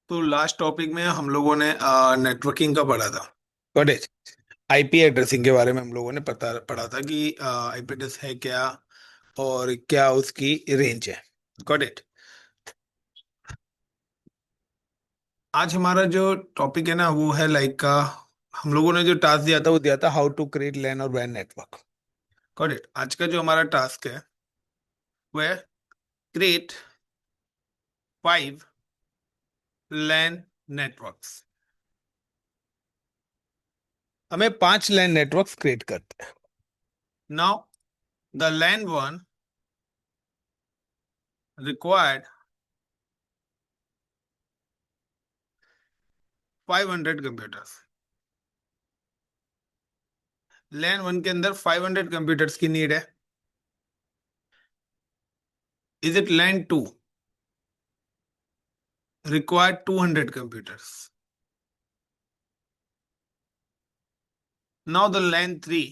तो last topic में हम लोगों ने नेटवर्किंग का पढ़ा था। Got it. आईपी एड्रेसिंग के बारे में हम लोगों ने पढ़ा था कि आईपी एड्रेस है क्या और क्या उसकी रेंज है। Got it. आज हमारा जो टॉपिक है ना वो है लाइक का, हम लोगों ने जो टास्क दिया था वो दिया था हाउ टू क्रिएट लैन और वैन नेटवर्क। Got it. आज का जो हमारा टास्क है वो है क्रिएट 5 लैन नेटवर्क्स। हमें 5 लैन नेटवर्क्स क्रिएट करते हैं। Now the LAN one required 500 computers. LAN one के अंदर 500 कंप्यूटर्स की नीड है। Is it LAN two required 200 computers. Now the LAN three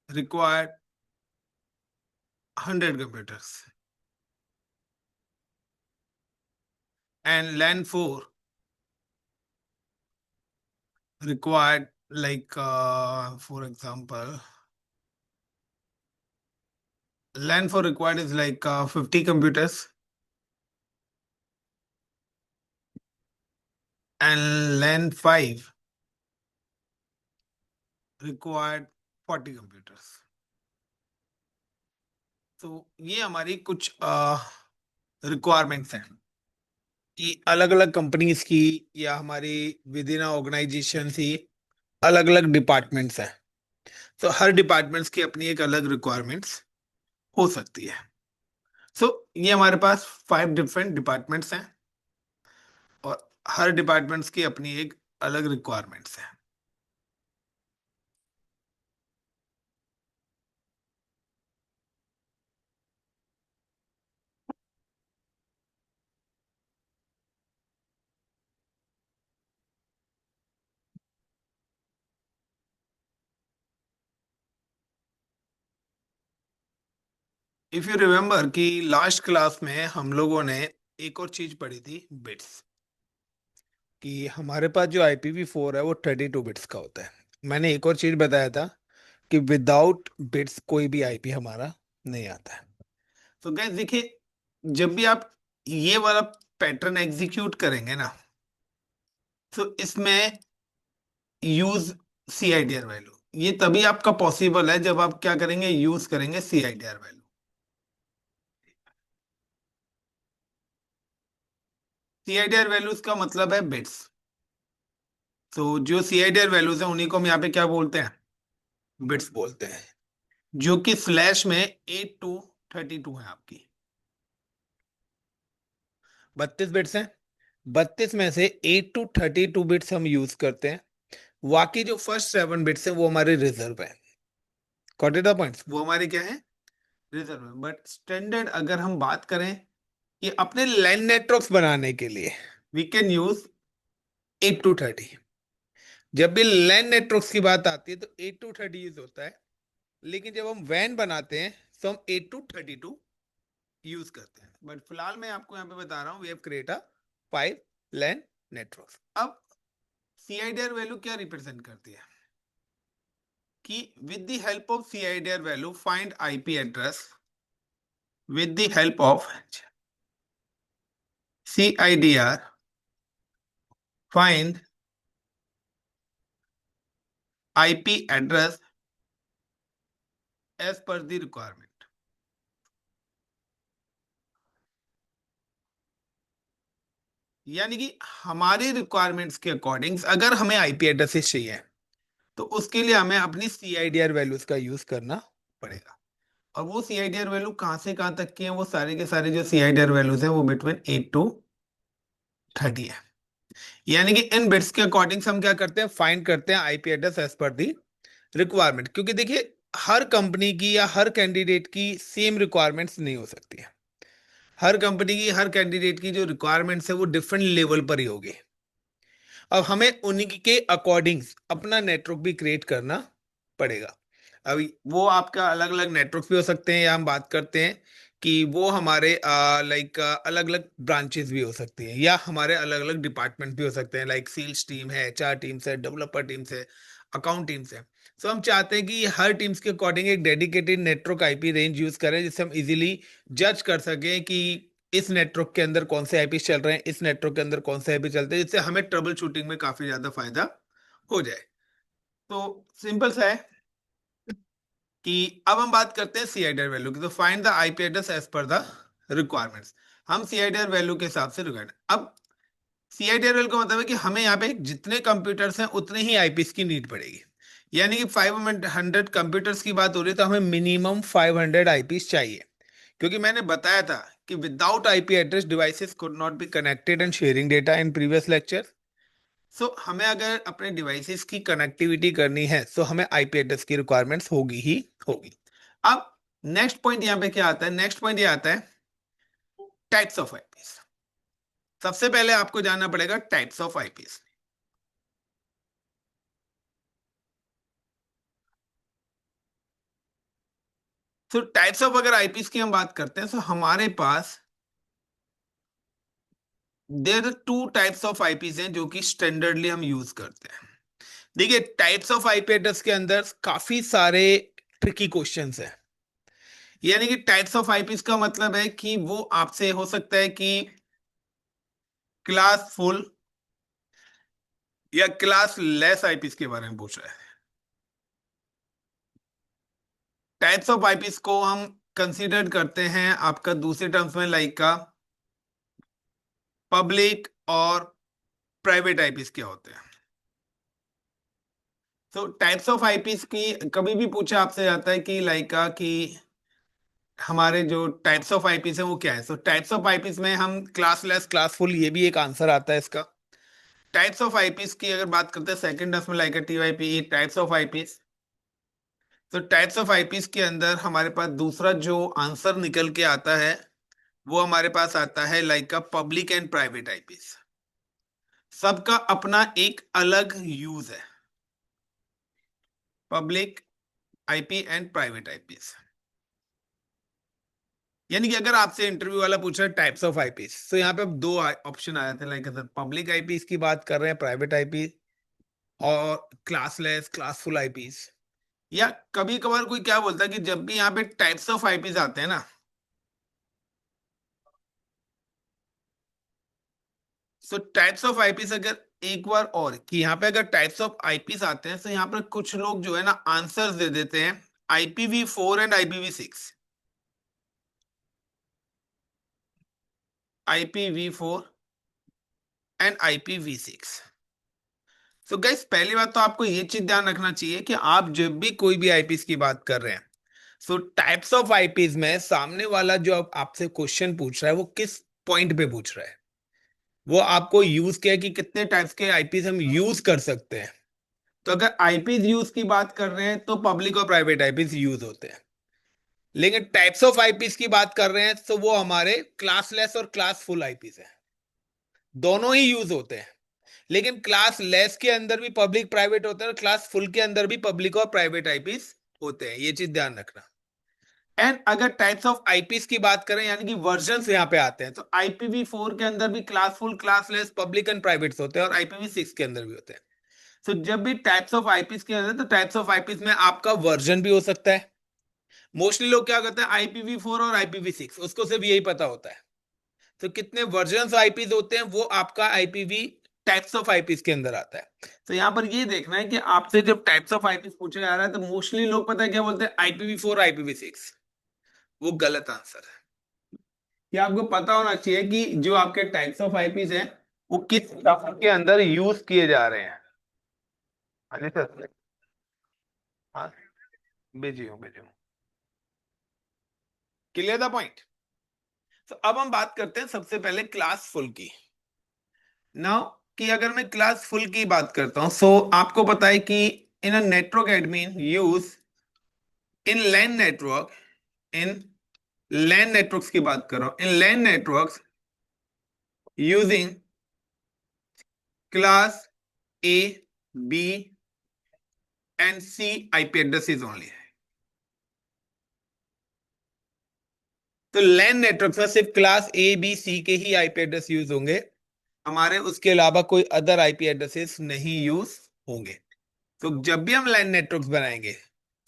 required 100 computers and LAN 4 required like for example LAN 4 required is like 50 computers and LAN 5 required 40 computers। तो ये हमारी कुछ requirements हैं कि अलग अलग कंपनीज की या हमारी विद इन ऑर्गेनाइजेशन ही अलग अलग डिपार्टमेंट्स हैं। तो हर डिपार्टमेंट्स की अपनी एक अलग रिक्वायरमेंट्स हो सकती है। सो ये हमारे पास 5 डिफरेंट डिपार्टमेंट्स हैं और हर डिपार्टमेंट्स की अपनी एक अलग रिक्वायरमेंट्स हैं। इफ यू रिमेम्बर कि लास्ट क्लास में हम लोगों ने एक और चीज पढ़ी थी, बिट्स। कि हमारे पास जो IPv4 है वो 32 बिट्स का होता है। मैंने एक और चीज बताया था कि विदाउट बिट्स कोई भी आईपी हमारा नहीं आता है। तो गैस देखिए, जब भी आप ये वाला पैटर्न एग्जीक्यूट करेंगे ना, तो इसमें यूज CIDR वैल्यू, ये तभी आपका पॉसिबल है जब आप क्या करेंगे, यूज करेंगे CIDR वैल्यू। CIDR वैल्यूज का मतलब है बिट्स। तो जो CIDR वैल्यूज है उन्हीं को हम यहाँ पे क्या बोलते हैं, बिट्स बोलते हैं। जो कि फ्लैश में 8 to 32 है आपकी, 32 बिट्स हैं। 32 में से 8 to 32 बिट्स हम यूज करते हैं। बाकी जो फर्स्ट 7 बिट्स है वो हमारे रिजर्व है। गॉट इट द पॉइंट्स, वो हमारे क्या है, रिजर्व है। बट स्टैंडर्ड अगर हम बात करें कि अपने लैन नेटवर्क्स बनाने के लिए वी कैन यूज 8 to 30। जब भी लैन नेटवर्क्स की बात आती है तो 8 to 30 यूज होता है। लेकिन जब हम वैन बनाते हैं तो हम 8 to 32 यूज करते हैं। बट फिलहाल मैं आपको यहाँ पे बता रहा हूँ we have create a 5 LAN networks. अब CIDR वैल्यू क्या रिप्रेजेंट करती है कि with the help of CIDR value find IP address, with the help of CIDR find IP address as per the requirement। यानी कि हमारे रिक्वायरमेंट्स के according अगर हमें IP एड्रेसेस चाहिए तो उसके लिए हमें अपनी CIDR वैल्यूज का यूज करना पड़ेगा। और वो CIDR वैल्यू कहां से कहां तक की है, वो सारे के सारे जो CIDR वैल्यूज हैं वो बिटवीन 8 to 30 है। यानी कि इन बिट्स के अकॉर्डिंग हम क्या करते हैं, फाइंड करते हैं IP एड्रेस एज पर दी रिक्वायरमेंट। क्योंकि देखिए, हर कंपनी की या हर कैंडिडेट की सेम रिक्वायरमेंट्स नहीं हो सकती है। हर कंपनी की, हर कैंडिडेट की जो रिक्वायरमेंट्स है वो डिफरेंट लेवल पर ही होगी। अब हमें उन्हीं के अकॉर्डिंग अपना नेटवर्क भी क्रिएट करना पड़ेगा। अभी वो आपका अलग अलग नेटवर्क भी हो सकते हैं, या हम बात करते हैं कि वो हमारे लाइक अलग अलग ब्रांचेस भी हो सकती हैं, या हमारे अलग अलग डिपार्टमेंट भी हो सकते हैं, लाइक सेल्स टीम है, एचआर टीम्स है, डेवलपर टीम्स है, अकाउंट टीम्स है। सो हम चाहते हैं कि हर टीम्स के अकॉर्डिंग एक dedicated network IP range use करें, जिससे हम इजीली जज कर सकें कि इस नेटवर्क के अंदर कौन से आईपी चल रहे हैं, इस नेटवर्क के अंदर कौन से आईपी चलते हैं, जिससे हमें ट्रबल शूटिंग में काफी ज्यादा फायदा हो जाए। तो सिंपल सा है कि अब हम बात करते हैं सीआईडीआर वैल्यू की। तो find the IP address as per the requirements. हम सीआईडीआर वैल्यू के हिसाब से रिक्वायर्ड, अब सीआईडीआर वैल्यू का मतलब है कि हमें यहाँ पे जितने कंप्यूटर्स हैं उतने ही आईपीस की नीड पड़ेगी। यानी कि 500 कंप्यूटर्स की बात हो रही है, तो हमें मिनिमम 500 आईपीस चाहिए। क्योंकि मैंने बताया था कि without IP address devices could not be connected and sharing data in previous lecture. So हमें अगर अपने डिवाइसेस की कनेक्टिविटी करनी है तो हमें आईपी एड्रेस की रिक्वायरमेंट्स होगी ही होगी। अब नेक्स्ट पॉइंट यहाँ पे क्या आता है? नेक्स्ट पॉइंट ये आता है टाइप्स ऑफ आईपीस। सबसे पहले आपको जानना पड़ेगा टाइप्स ऑफ आईपीस। तो टाइप्स ऑफ अगर आईपीस की हम बात करते हैं तो हमारे पास there two types of IPs हैं जो कि स्टैंडर्डली हम यूज करते हैं। देखिए, टाइप्स ऑफ आईपी एड्रेस के अंदर काफी सारे ट्रिकी क्वेश्चंस हैं। यानी कि टाइप्स ऑफ आईपीस का मतलब है कि वो आपसे हो सकता है कि क्लास फुल या क्लास लेस आईपीस के बारे में पूछ रहा है। टाइप्स ऑफ आईपीस को हम कंसीडर करते हैं आपका दूसरे टर्म्स में, लाइक का पब्लिक और प्राइवेट आईपीस क्या होते हैं। तो टाइप्स ऑफ आईपीस की कभी भी पूछा आपसे जाता है कि लाइक का कि हमारे जो टाइप्स ऑफ आईपीस है वो क्या है। तो टाइप्स ऑफ आईपीस में हम क्लासलेस, क्लासफुल, ये भी एक आंसर आता है इसका। टाइप्स ऑफ आईपीस की अगर बात करते हैं सेकंड टर्म्स में, लाइक टीवाईपी टाइप्स ऑफ आईपीस। तो टाइप्स ऑफ आईपीस के अंदर हमारे पास दूसरा जो आंसर निकल के आता है वो हमारे पास आता है लाइक का पब्लिक एंड प्राइवेट आईपीस। सबका अपना एक अलग यूज है, public IP and private eyepiece. यानी कि अगर आपसे इंटरव्यू वाला पूछ रहा है टाइप्स ऑफ आईपीस, तो यहाँ पे अब दो ऑप्शन आ जाते हैं, लाइक पब्लिक आईपीस की बात कर रहे हैं, प्राइवेट आईपी, और क्लासलेस, क्लासफुल आईपीस। या कभी कभार कोई क्या बोलता है कि जब भी यहाँ पे टाइप्स ऑफ आईपीस आते हैं ना, सो टाइप्स ऑफ आईपीस अगर एक बार और कि यहाँ पे अगर टाइप्स ऑफ आईपीस आते हैं तो यहाँ पर कुछ लोग जो है ना आंसर्स दे देते हैं IPv4 and IPv6। IPv4 and IPv6। तो गाइस, पहली बात तो आपको ये चीज ध्यान रखना चाहिए कि आप जब भी कोई भी आईपीस की बात कर रहे हैं, सो टाइप्स ऑफ आईपीस में सामने वाला जो आपसे क्वेश्चन पूछ रहा है वो किस पॉइंट पे पूछ रहा है। वो आपको यूज किया है कि कितने टाइप्स के आईपीस हम यूज कर सकते हैं। तो अगर आईपीस यूज की बात कर रहे हैं तो पब्लिक और प्राइवेट आईपीस यूज होते हैं। लेकिन टाइप्स ऑफ आईपीस की बात कर रहे हैं तो वो हमारे क्लासलेस और क्लास फुल आईपीस है, दोनों ही यूज होते हैं। लेकिन क्लास लेस के अंदर भी पब्लिक प्राइवेट होते हैं और क्लास फुल के अंदर भी पब्लिक और प्राइवेट आईपीस होते हैं, ये चीज ध्यान रखना। एंड अगर टाइप्स ऑफ आईपीस की बात करें, यानी कि वर्जन यहाँ पे आते हैं, तो IPv4 के अंदर भी class full, class less, public and private होते हैं, और IPv6 के अंदर भी होते हैं। तो जब भी टाइप्स ऑफ आईपीस के अंदर, तो टाइप्स ऑफ आईपीस में आपका वर्जन भी हो सकता है। मोस्टली लोग क्या करते हैं, IPv4 और IPv6 उसको सिर्फ यही पता होता है। तो कितने वर्जन आईपीस होते हैं वो आपका आईपीवी टाइप्स ऑफ आईपीस के अंदर आता है। तो यहाँ पर ये देखना है कि आपसे जब टाइप्स ऑफ आईपीस पूछा जा रहा है तो मोस्टली लोग पता है क्या बोलते हैं, IPv4, IPv6। वो गलत आंसर है। कि आपको पता होना चाहिए कि जो आपके टाइप्स ऑफ आईपीस हैं वो किस टर्म के अंदर यूज किए जा रहे हैं। हाँ जी सर। हाँ, भेजिए। Clear the point. तो अब हम बात करते हैं सबसे पहले क्लास फुल की। नाउ कि अगर मैं क्लास फुल की बात करता हूं, सो आपको पता है कि in a network admin use in LAN network, in LAN networks की बात कर रहा हूं, in LAN networks using class A, B and C IP addresses only. तो तो लैन नेटवर्क में सिर्फ क्लास ए बी सी के ही आईपी एड्रेस यूज होंगे, हमारे उसके अलावा कोई अदर आईपी एड्रेसेस नहीं यूज होंगे। तो जब भी हम लैन नेटवर्क्स बनाएंगे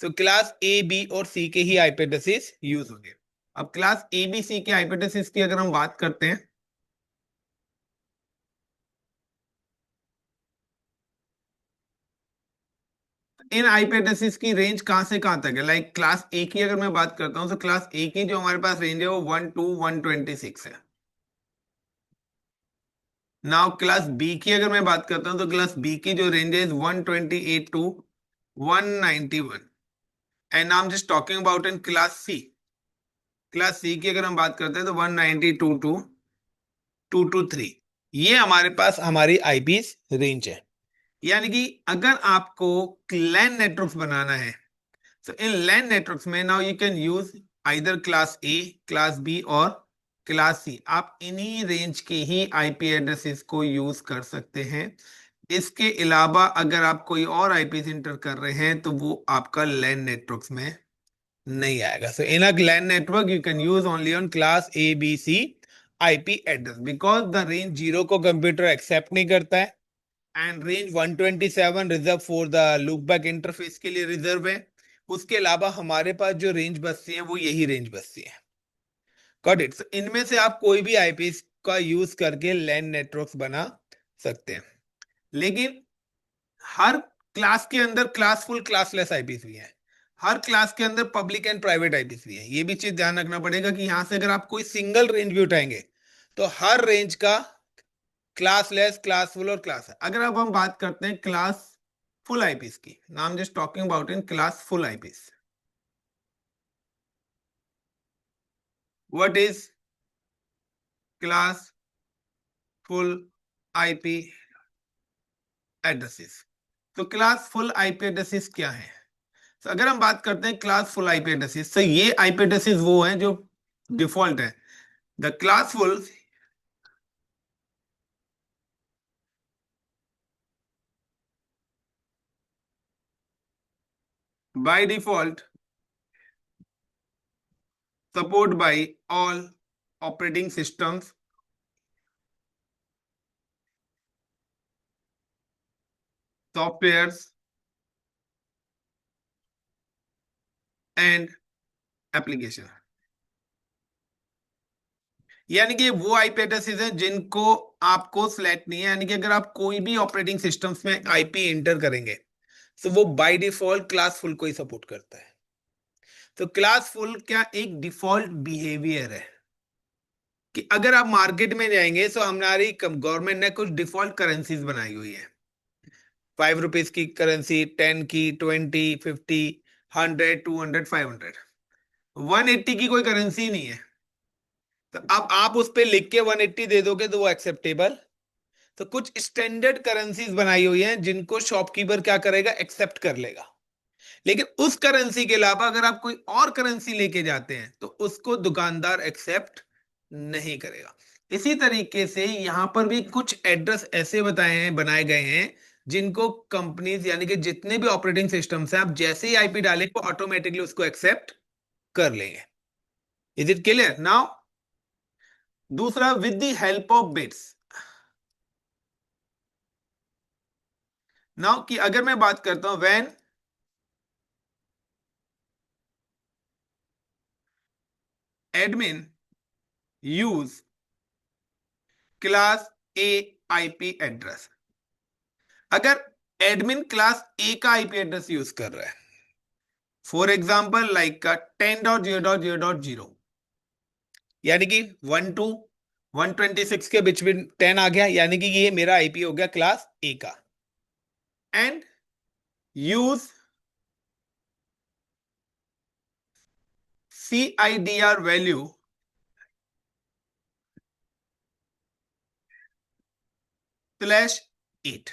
तो क्लास ए बी और सी के ही आईपी एड्रेसेस यूज होंगे। अब क्लास ए बी सी के आईपी एड्रेसेस की अगर हम बात करते हैं, इन आईपी एड्रेसेस की रेंज कहां से कहां तक है? लाइक क्लास ए की अगर मैं बात करता हूं तो क्लास ए की जो हमारे पास रेंज है वो 1 to 126 है। नाउ क्लास बी की अगर मैं बात करता हूं तो क्लास बी की जो रेंज है 128 to 191। And I am just talking about in class C. Class C की अगर हम बात करते हैं तो 192 to 223। ये हमारे पास हमारी आईपीस रेंज है। यानी कि अगर आपको लैन नेटवर्क्स बनाना है तो इन लैन नेटवर्क्स में now you can use either class A, class B और क्लास सी। आप इन्हीं रेंज के ही आईपी एड्रेसेस को यूज कर सकते हैं। इसके अलावा अगर आप कोई और आईपी इंटर कर रहे हैं तो वो आपका लैन नेटवर्क्स में नहीं आएगा। So in a LAN network you can use only on class A B C IP address, because the range 0 को कंप्यूटर एक्सेप्ट नहीं करता है and range 127 reserve for the loop back interface के लिए रिजर्व है। उसके अलावा हमारे पास जो रेंज बसती है वो यही रेंज बसती है। Got it? इनमें से आप कोई भी आईपी का यूज करके लैन नेटवर्क्स बना सकते हैं, लेकिन हर क्लास के अंदर क्लासफुल क्लासलेस आईपीस भी है। हर क्लास के अंदर पब्लिक एंड प्राइवेट आईपीस भी है। ये भी चीज ध्यान रखना पड़ेगा कि यहां से अगर आप कोई सिंगल रेंज भी उठाएंगे तो हर रेंज का क्लासलेस, क्लासफुल और क्लास है। अगर अब हम बात करते हैं क्लास फुल आईपीस की, नाम just talking about in class full eyepiece. What is class full IP addresses? तो क्लास फुल आईपी एड्रेसेस क्या है? तो अगर हम बात करते हैं क्लास फुल आईपी एड्रेसेस, तो ये आईपी एड्रेसेस वो हैं जो डिफॉल्ट है। The class full by default support by all operating systems, softwares and application. यानी कि वो आईपी एड्रेसेस हैं जिनको आपको सिलेक्ट नहीं है। यानी कि अगर आप कोई भी ऑपरेटिंग सिस्टम्स में आईपी एंटर करेंगे तो वो बाय डिफॉल्ट क्लास फुल को ही सपोर्ट करता है। तो क्लास फुल क्या एक डिफॉल्ट बिहेवियर है कि अगर आप मार्केट में जाएंगे तो हमारी गवर्नमेंट ने कुछ डिफॉल्ट करेंसीज बनाई हुई है। 5 रुपीज की करेंसी, 10 की, 20, 50, 100, 200, 500। 180 की कोई करेंसी नहीं है। तो अब आप उस पे लिख के 180 दे दोगे तो वो एक्सेप्टेबल। तो कुछ स्टैंडर्ड करेंसीज बनाई हुई हैं जिनको शॉपकीपर क्या करेगा, एक्सेप्ट कर लेगा। लेकिन उस करेंसी के अलावा अगर आप कोई और करेंसी लेके जाते हैं तो उसको दुकानदार एक्सेप्ट नहीं करेगा। इसी तरीके से यहां पर भी कुछ एड्रेस ऐसे बताए हैं, बनाए गए हैं जिनको कंपनीज यानी कि जितने भी ऑपरेटिंग सिस्टम्स हैं, आप जैसे ही आईपी डालेंगे वो ऑटोमेटिकली उसको एक्सेप्ट कर लेंगे। Is it clear now? दूसरा, with the help of bits. Now कि अगर मैं बात करता हूं when admin use class A IP address, अगर एडमिन क्लास ए का आईपी एड्रेस यूज कर रहा है, फॉर एग्जाम्पल लाइक का 10.0.0.0, यानी कि 1 to 126 के बीच में 10 आ गया, यानी कि ये मेरा आईपी हो गया क्लास ए का। And use CIDR value /8।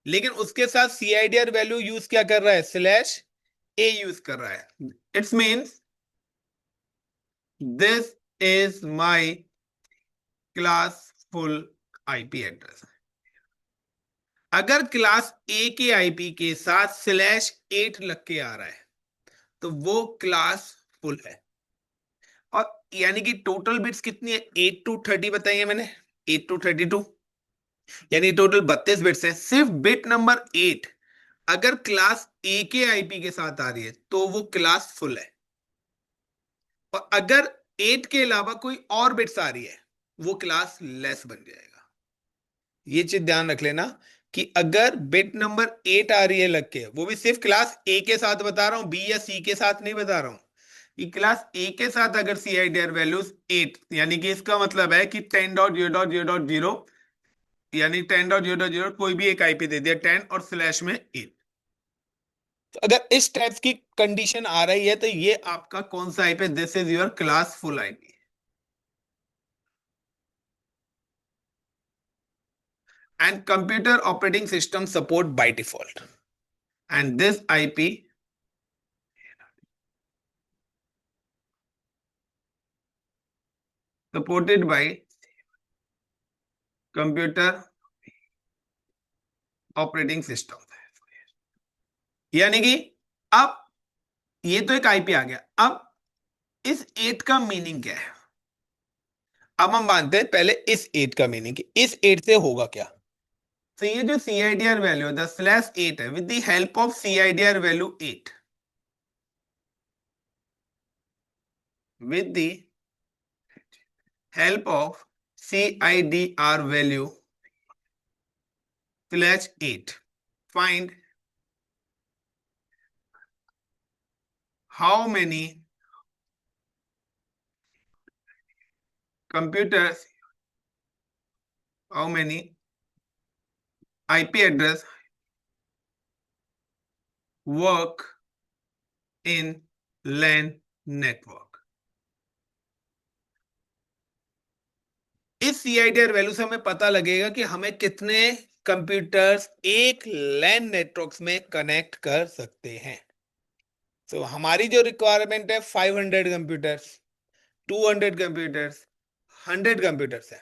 लेकिन उसके साथ CIDR वैल्यू यूज क्या कर रहा है, /A यूज कर रहा है। It's means this is my class full IP address. अगर क्लास ए के आईपी के साथ /8 लग के आ रहा है तो वो क्लास फुल है। और यानी कि टोटल बिट्स कितनी है, 8 to 30 बताइए मैंने, 8 to 32, यानी टोटल 32 बिट्स हैं। सिर्फ बिट नंबर 8 अगर क्लास ए के आईपी के साथ आ रही है तो वो क्लास फुल है, और अगर 8 के अलावा कोई और बिट्स आ रही है वो क्लास लेस बन जाएगा। ये चीज ध्यान रख लेना कि अगर बिट नंबर 8 आ रही है लग के, वो भी सिर्फ क्लास ए के साथ बता रहा हूं, बी या सी के साथ नहीं बता रहा हूं, कि क्लास ए के साथ अगर सी आई डी आर वैल्यूज 8, यानी कि इसका मतलब है कि 10.0.0.0, यानी 10.0.0 कोई भी एक आईपी दे दिया 10 और स्लैश में 8। तो अगर इस टाइप की कंडीशन आ रही है तो ये आपका कौन सा IP, this is your class full IP. And computer operating system support by default, and this IP supported by computer operating system. यानी कि अब ये तो एक आईपी आ गया, अब इस 8 का मीनिंग क्या है। अब हम मानते हैं पहले इस 8 का मीनिंग, इस 8 से होगा क्या। तो ये जो C I D R value the slash 8 है, with the help of C I D R value 8, with the help of CIDR value slash 8, find how many computers, how many IP address work in LAN network। इस CIDR value से हमें पता लगेगा कि हमें कितने computers एक लैन networks में कनेक्ट कर सकते हैं। तो हमारी जो रिक्वायरमेंट है 500 कंप्यूटर्स, 200 कंप्यूटर्स, 100 कंप्यूटर्स है।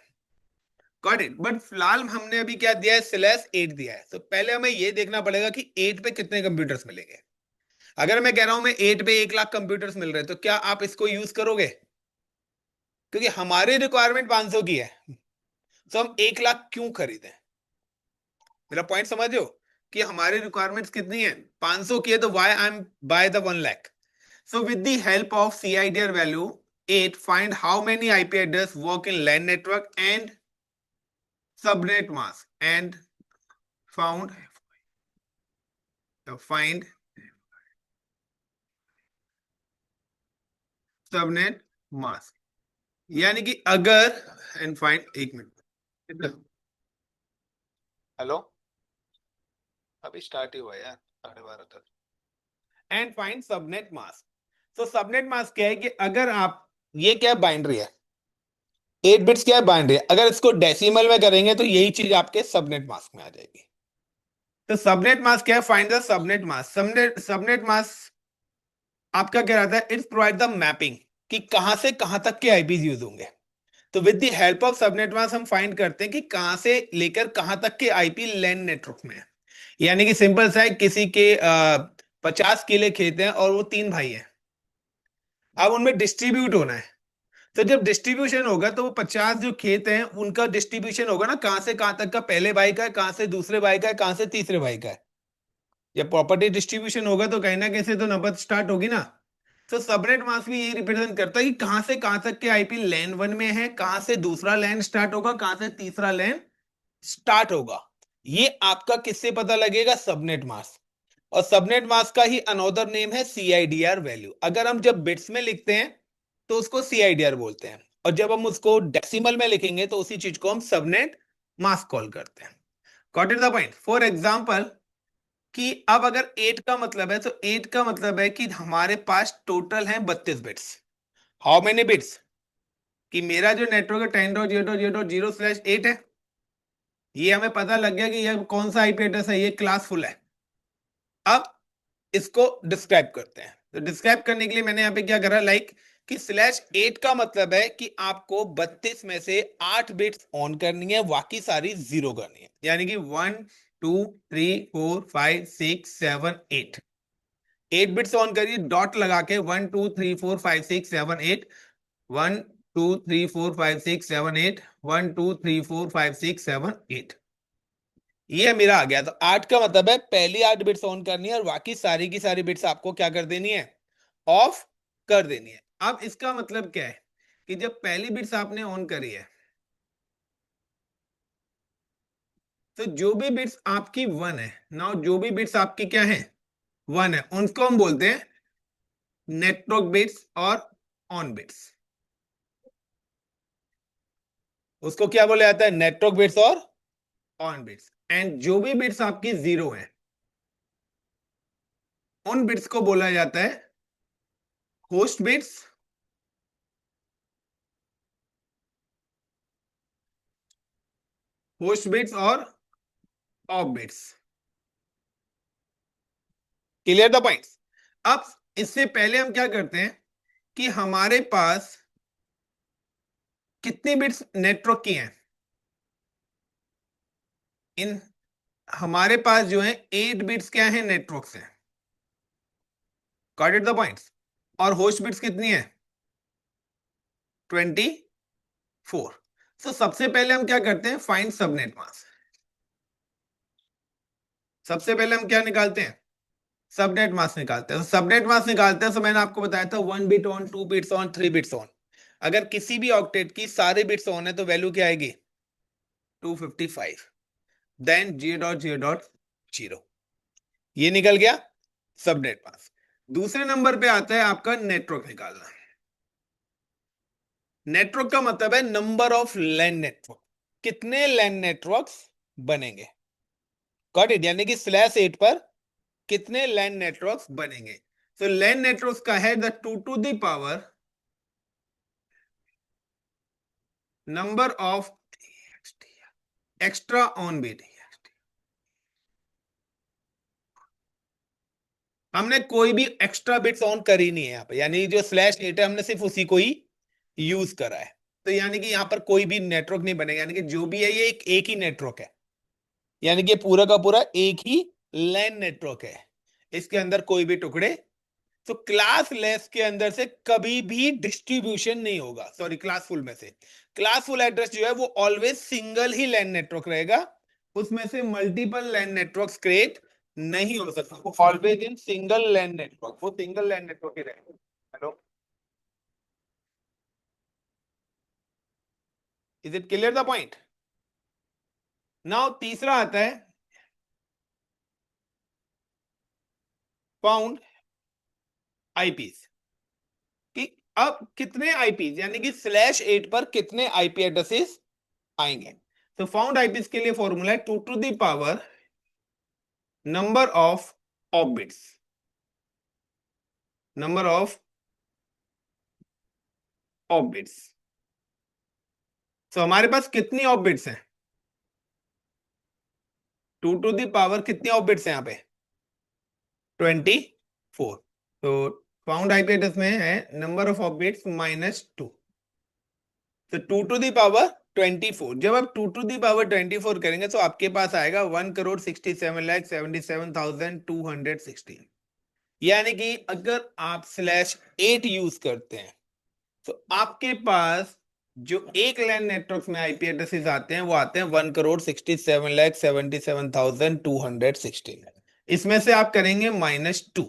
Got it. बट फिलहाल हमने अभी क्या दिया है, स्लैश 8 दिया है, तो पहले हमें ये देखना पड़ेगा कि 8 पे कितने कंप्यूटर्स मिलेंगे। अगर मैं कह रहा हूं मैं 8 पे 1 लाख कंप्यूटर्स मिल रहे हैं, तो क्या आप इसको यूज करोगे, क्योंकि हमारी रिक्वायरमेंट 500 की है, तो हम 1 लाख क्यों खरीदें। मेरा पॉइंट समझो कि हमारी रिक्वायरमेंट्स कितनी है, 500 की है, तो why I am by the 1 lakh. So with the help of CIDR value 8, find how many IP address work in LAN network and subnet mask, and found find subnet mask. यानी कि अगर एंड फाइंड, एक minute, hello, अभी start ही हुआ यार, 12:30 तक। And find subnet mask. तो सबनेट मास्क क्या है कि अगर आप, ये क्या बाइनरी है, 8 बिट्स क्या है, बाइनरी है, अगर इसको डेसिमल में करेंगे तो यही चीज आपके सबनेट मास्क में आ जाएगी। तो सबनेट मास्क क्या है, find the subnet mask. Subnet mask आपका क्या रहता है, इट्स प्रोवाइड द मैपिंग, कि कहां से कहां तक के आईपीज यूज होंगे। तो with the help of subnet mask हम फाइंड करते हैं कि कहां से लेकर कहां तक के आईपी लैन नेटवर्क में है। यानी कि सिंपल सा है, किसी के 50 किले खेत हैं और वो 3 भाई हैं, अब उनमें डिस्ट्रीब्यूट होना है। तो जब डिस्ट्रीब्यूशन होगा तो वो 50 जो खेत हैं उनका डिस्ट्रीब्यूशन होगा ना, कहां से कहां तक का पहले भाई का है, कहां से दूसरे भाई का है, कहां से तीसरे भाई का है। जब प्रॉपर्टी डिस्ट्रीब्यूशन होगा तो कहीं ना कहीं से तो नौबत स्टार्ट होगी ना। तो सबनेट मास्क भी यही रिप्रेजेंट करता है कि कहां से कहां तक के आईपी लैन 1 में है, कहां से दूसरा लैन स्टार्ट होगा, कहां से तीसरा लैन स्टार्ट होगा। ये आपका किससे पता लगेगा, सबनेट मास्क। और सबनेट मास्क का ही अनदर नेम है CIDR वैल्यू। अगर हम जब बिट्स में लिखते हैं तो उसको CIDR बोलते हैं, और जब हम उसको डेसिमल में लिखेंगे तो उसी चीज को हम सबनेट मास्क कॉल करते हैं। Got it the point. For example, कि अब अगर 8 का मतलब है, तो 8 का मतलब है कि हमारे पास टोटल है 32 बिट्स। हाउ मेनी बिट्स, कि मेरा जो नेटवर्क है 10.0.0.0/8 है। ये हमें पता लग गया कि ये कौन सा आईपी एड्रेस है, ये क्लास फुल है। अब इसको डिस्क्राइब करते हैं। तो डिस्क्राइब करने के लिए मैंने यहां पे क्या करा, लाइक कि /8 का मतलब है कि आपको 32 में से 8 बिट्स ऑन करनी है, बाकी सारी जीरो करनी है। यानी कि 1 2 3 4 5 6 7 8, 8 बिट्स ऑन करिए, डॉट लगा के 1 2 3 4 5 6 7 8। 1 2 3 4 5 6 7 8, 1 2 3 4 5 6 7 8, ये मेरा आ गया। तो 8 का मतलब है पहली 8 बिट्स ऑन करनी है और बाकी सारी की सारी बिट्स आपको क्या कर देनी है, ऑफ कर देनी है। अब इसका मतलब क्या है कि जब पहली बिट्स आपने ऑन करी है तो जो भी बिट्स आपकी 1 है, नाउ जो भी बिट्स आपकी क्या है, 1 है, उनको हम बोलते हैं नेटवर्क बिट्स और ऑन बिट्स। उसको क्या बोला जाता है, नेटवर्क बिट्स और ऑन बिट्स। एंड जो भी बिट्स आपकी 0 है उन बिट्स को बोला जाता है होस्ट बिट्स, होस्ट बिट्स और of bits. Clear the points. अब इससे पहले हम क्या करते हैं कि हमारे पास कितनी बिट्स नेटवर्क की हैं, इन हमारे पास जो है 8 बिट्स क्या है नेटवर्क से। Got it the points. और होस्ट बिट्स कितनी है, 24। तो सबसे पहले हम क्या करते हैं, फाइंड सबनेट मास्क। सबसे पहले हम क्या निकालते हैं, सबनेट मास्क निकालते हैं। तो सबनेट मास्क निकालते हैं तो मैंने आपको बताया था 1 bit on, 2 beads on, 3 beads on. अगर किसी भी ऑक्टेट की सारे बिट्स ऑन है तो वैल्यू क्या आएगी, 255। देन G.0.0, ये निकल गया सबनेट मास्क। दूसरे नंबर पे आता है आपका नेटवर्क निकालना। नेटवर्क का मतलब है नंबर ऑफ लैन नेटवर्क, कितने लैन नेटवर्क्स बनेंगे। गॉट इट, यानी कि /8 पर कितने लैन नेटवर्क्स बनेंगे। तो लैन नेटवर्क्स का है the 2 to the power number of extra on bit. हमने कोई भी एक्स्ट्रा बिट्स ऑन करी नहीं है यहाँ पे, यानी जो /8 है हमने सिर्फ उसी को ही यूज करा है। तो यानी कि यहाँ पर कोई भी नेटवर्क नहीं बनेगा, यानी कि जो भी है ये एक ही नेटवर्क है, यानी कि पूरा का पूरा एक ही लैन नेटवर्क है, इसके अंदर कोई भी टुकड़े। तो क्लास लेस के अंदर से कभी भी डिस्ट्रीब्यूशन नहीं होगा, सॉरी क्लासफुल में से। क्लासफुल एड्रेस जो है वो ऑलवेज सिंगल ही लैन नेटवर्क रहेगा, उसमें से मल्टीपल लैन नेटवर्क्स क्रिएट नहीं हो सकता, वो always in single LAN network, वो सिंगल लैन नेटवर्क ही रहेगा। Hello, is it clear the point. Now तीसरा आता है फाउंड आईपीस, कि अब कितने आईपीस, यानी कि /8 पर कितने आईपी एड्रेसेस आएंगे। तो फाउंड आईपीस के लिए फॉर्मूला है 2 to the power number of of bits, number of of bits. तो हमारे पास कितनी ऑबिट्स हैं, 2 टू द पावर कितनी ऑबिट्स हैं यहाँ पे, 24। तो फाउंड आईपी एड्रेस में है नंबर ऑफ ऑबिट्स -2, तो 2 टू द पावर 24। जब आप 2 टू द पावर 24 करेंगे तो आपके पास आएगा 1,67,77,216। यानी कि अगर आप /8 यूज करते हैं तो आपके पास जो एक लैन नेटवर्क में आईपी एड्रेसेस आते हैं वो आते हैं 1,67,77,216। इसमें से आप करेंगे -2,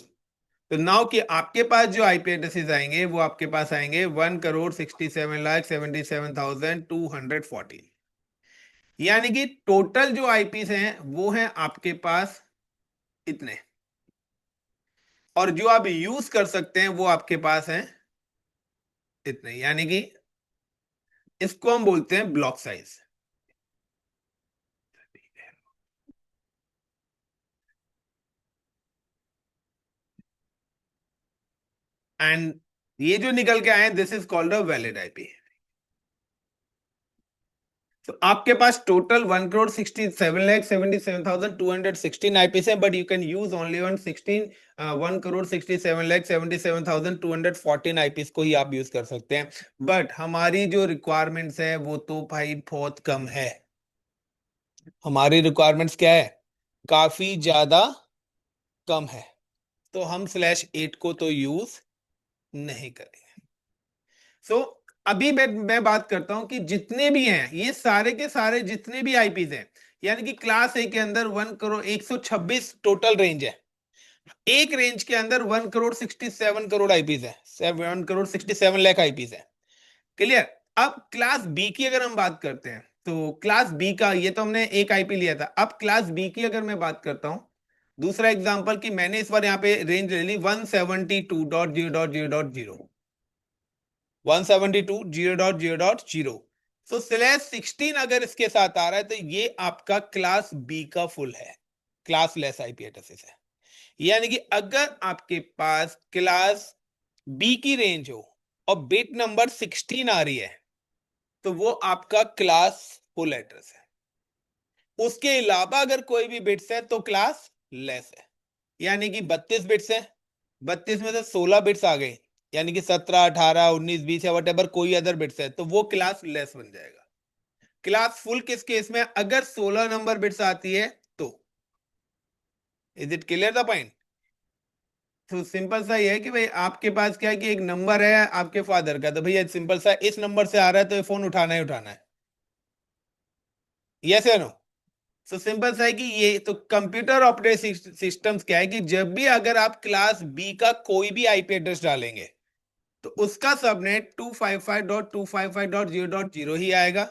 तो नाउ कि आपके पास जो आईपी एड्रेसेस आएंगे वो आपके पास आएंगे 1,67,77,214। यानी कि टोटल जो आईपीस हैं वो हैं आपके पास इतने, और जो आप यूज कर सकते हैं वो आपके पास हैं इतने, यानी कि इसको हम बोलते हैं ब्लॉक साइज। एंड ये जो निकल के आए this is called a valid IP. तो आपके पास टोटल 1,67,77,216 आईपीस है, but you can use only on 1,67,77,214 eyepiece को ही आप यूज कर सकते हैं। बट हमारी जो रिक्वायरमेंट्स है वो तो भाई बहुत कम है। हमारी रिक्वायरमेंट्स क्या है, काफी ज्यादा कम है, तो हम /8 को तो यूज नहीं करेंगे। सो अभी मैं बात करता हूं कि जितने भी हैं ये सारे के सारे जितने भी आईपीज हैं, यानी कि क्लास ए के अंदर 1 करोड़ 126 टोटल रेंज है। एक रेंज के अंदर 1 करोड़ 67 करोड़ आईपीज है, 1 करोड़ 67 लाख आईपीज है। क्लियर। अब क्लास बी की अगर हम बात करते हैं तो क्लास बी का, ये तो हमने एक आईपी लिया था, अब क्लास बी की अगर मैं बात करता हूं, दूसरा एग्जांपल कि मैंने इस बार यहाँ पे रेंज ले ली 172.0.0.0, 172.0.0.0। सो /16 अगर इसके साथ आ रहा है तो ये आपका क्लास बी का फुल है, क्लास लेस आईपी एड्रेसेस है। यानी कि अगर आपके पास क्लास बी की रेंज हो और बिट नंबर 16 आ रही है तो वो आपका क्लास फुल एड्रेस है। उसके अलावा अगर कोई भी बिट्स है तो क्लास लेस है। यानी कि 32 बिट्स है, 32 में से 16 बिट्स आ गए, यानी कि 17 18 19 20 या वट एवर कोई अदर बिट्स है तो वो क्लास लेस बन जाएगा। क्लास फुल किस केस में, अगर 16 नंबर बिट्स आती है तो। Is it clear the point? तो सिंपल सा ये है कि भाई आपके पास क्या है कि एक नंबर है आपके फादर का, तो भैया सिंपल सा इस नंबर से आ रहा है तो ये फोन उठाना ही उठाना है। यस या नो? सो सिंपल सा है कि ये तो कंप्यूटर ऑपरेटिंग सिस्टम्स क्या है कि जब भी अगर आप क्लास बी का कोई भी आईपी एड्रेस डालेंगे तो उसका सबनेट 255.255.0.0 ही आएगा,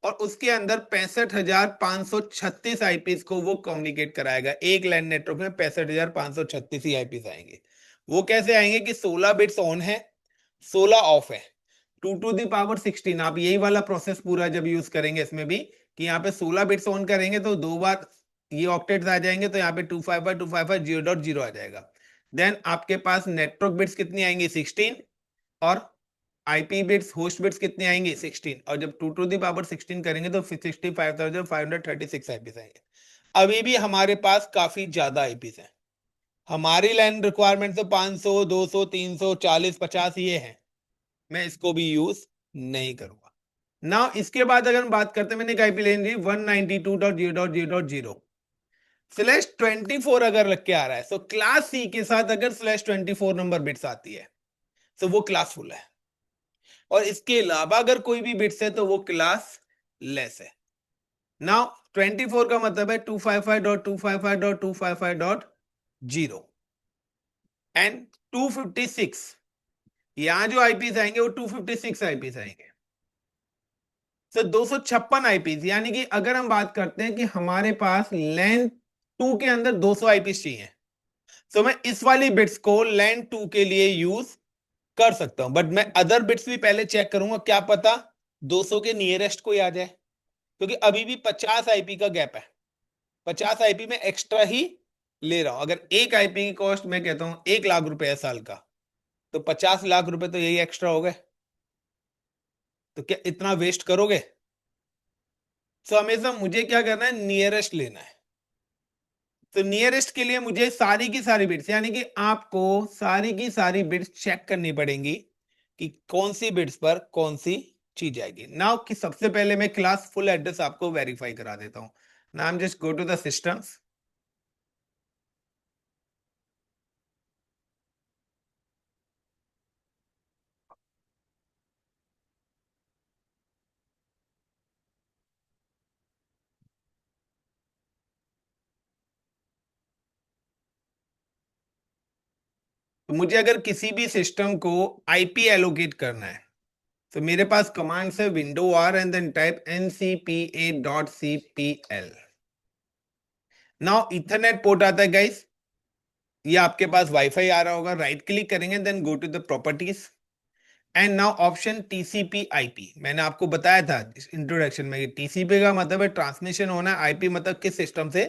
और उसके अंदर 65,536 आईपीस को वो कम्युनिकेट कराएगा। एक लैन नेटवर्क में 65,536 ही आईपीस आएंगे। वो कैसे आएंगे कि 16 बिट्स ऑन है, 16 ऑफ है, 2 to the power 16। आप यही वाला प्रोसेस पूरा जब यूज करेंगे इसमें भी, कि यहाँ पे 16 बिट्स ऑन करेंगे तो दो बार ये ऑक्टेट्स आ जाएंगे, तो यहाँ पे 255.255.0.0 आ जाएगा। देन आपके पास नेटवर्क बिट्स कितनी आएंगी 16, और आईपी बिट्स होस्ट बिट्स कितने आएंगे 16, और जब 2 to the power 16 करेंगे तो 65,536 आईपीस आएंगे। अभी भी हमारे पास काफी ज्यादा आईपीस है। हमारी लाइन रिक्वायरमेंट तो 500 200 300 40 50 ये है, मैं इसको भी यूज नहीं करूंगा ना। इसके बाद अगर हम बात करते हैं, मैंने एक आईपी लाइन दी 192.0.0.0 /24 अगर लग के आ रहा है तो क्लास सी के साथ अगर /24 नंबर बिट्स आती है तो वो क्लास फुल है, और इसके अलावा अगर कोई भी बिट्स है तो वो क्लास लेस है। नाउ 24 का मतलब है 255.255.255.0 एंड 256। यहां जो आईपीस आएंगे वो 256 आईपीस आएंगे। तो 256 आईपीस, यानी कि अगर हम बात करते हैं कि हमारे पास लैन 2 के अंदर 200 आईपीस चाहिए, तो मैं इस वाली बिट्स को लैन 2 के लिए यूज कर सकता हूं, बट मैं अदर बिट्स भी पहले चेक करूंगा, क्या पता 200 के नियरेस्ट कोई आ जाए, क्योंकि अभी भी 50 आईपी का गैप है। 50 आईपी में एक्स्ट्रा ही ले रहा हूं। अगर एक आईपी की कॉस्ट मैं कहता हूं 1 लाख रुपए है साल का, तो 50 लाख रुपए तो यही एक्स्ट्रा हो गए। तो क्या इतना वेस्ट करोगे? तो हमेशा मुझे क्या करना है, नियरेस्ट लेना है। तो नियरेस्ट के लिए मुझे सारी की सारी बिट्स, यानी कि आपको सारी की सारी बिट्स चेक करनी पड़ेंगी कि कौन सी बिट्स पर कौन सी चीज आएगी। नाउ कि सबसे पहले मैं क्लास फुल एड्रेस आपको वेरीफाई करा देता हूं। Now just go to the systems. तो मुझे अगर किसी भी सिस्टम को आईपी एलोकेट करना है तो मेरे पास कमांड्स है window R and then type ncpa.cpl। Now ethernet port आता है गाइस, ये आपके पास वाईफाई आ रहा होगा, राइट क्लिक करेंगे then go to the properties and now option TCP IP. मैंने आपको बताया था इस इंट्रोडक्शन में कि टीसीपी का मतलब है ट्रांसमिशन होना है, आईपी मतलब किस सिस्टम से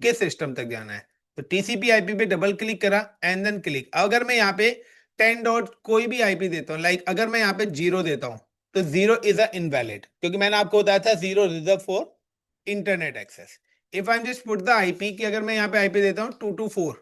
किस सिस्टम तक जाना है। तो टीसीपी आईपी पे डबल क्लिक करा एंड देन क्लिक। अगर मैं यहाँ पे 10 डॉट कोई भी आईपी देता हूँ, लाइक अगर मैं यहाँ पे 0 देता हूँ तो 0 इज अ इनवैलिड, क्योंकि मैंने आपको बताया था 0 reserve for internet access. If I just put the IP कि अगर मैं यहाँ पे आईपी देता हूँ 224,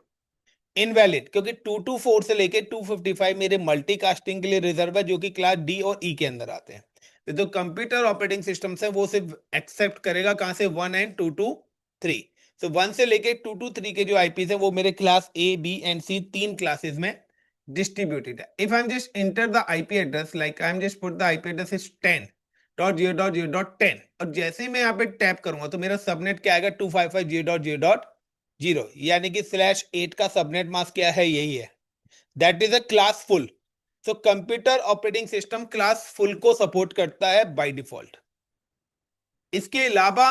इनवैलिड, क्योंकि 224 से लेके 255 मेरे मल्टीकास्टिंग के लिए रिजर्व है, जो कि क्लास डी और ई के अंदर आते हैं। तो जो कंप्यूटर ऑपरेटिंग सिस्टम है वो सिर्फ एक्सेप्ट करेगा कहां से, 1 एंड 2 to 3। सो 1 से लेके 2 to 3 के जो आईपी है वो मेरे क्लास ए बी एंड सी तीन क्लासेस में distributed. If I'm just enter the IP address, like I'm just put the IP address is 10.0.0.10, और जैसे ही मैं यहाँ पे टैप करूंगा तो मेरा सबनेट क्या आएगा 255.0.0.0, यानी कि /8 का सबनेट मास्क क्या है, यही है, that is a class full. So computer operating system class full को सपोर्ट करता है बाय डिफॉल्ट. इसके अलावा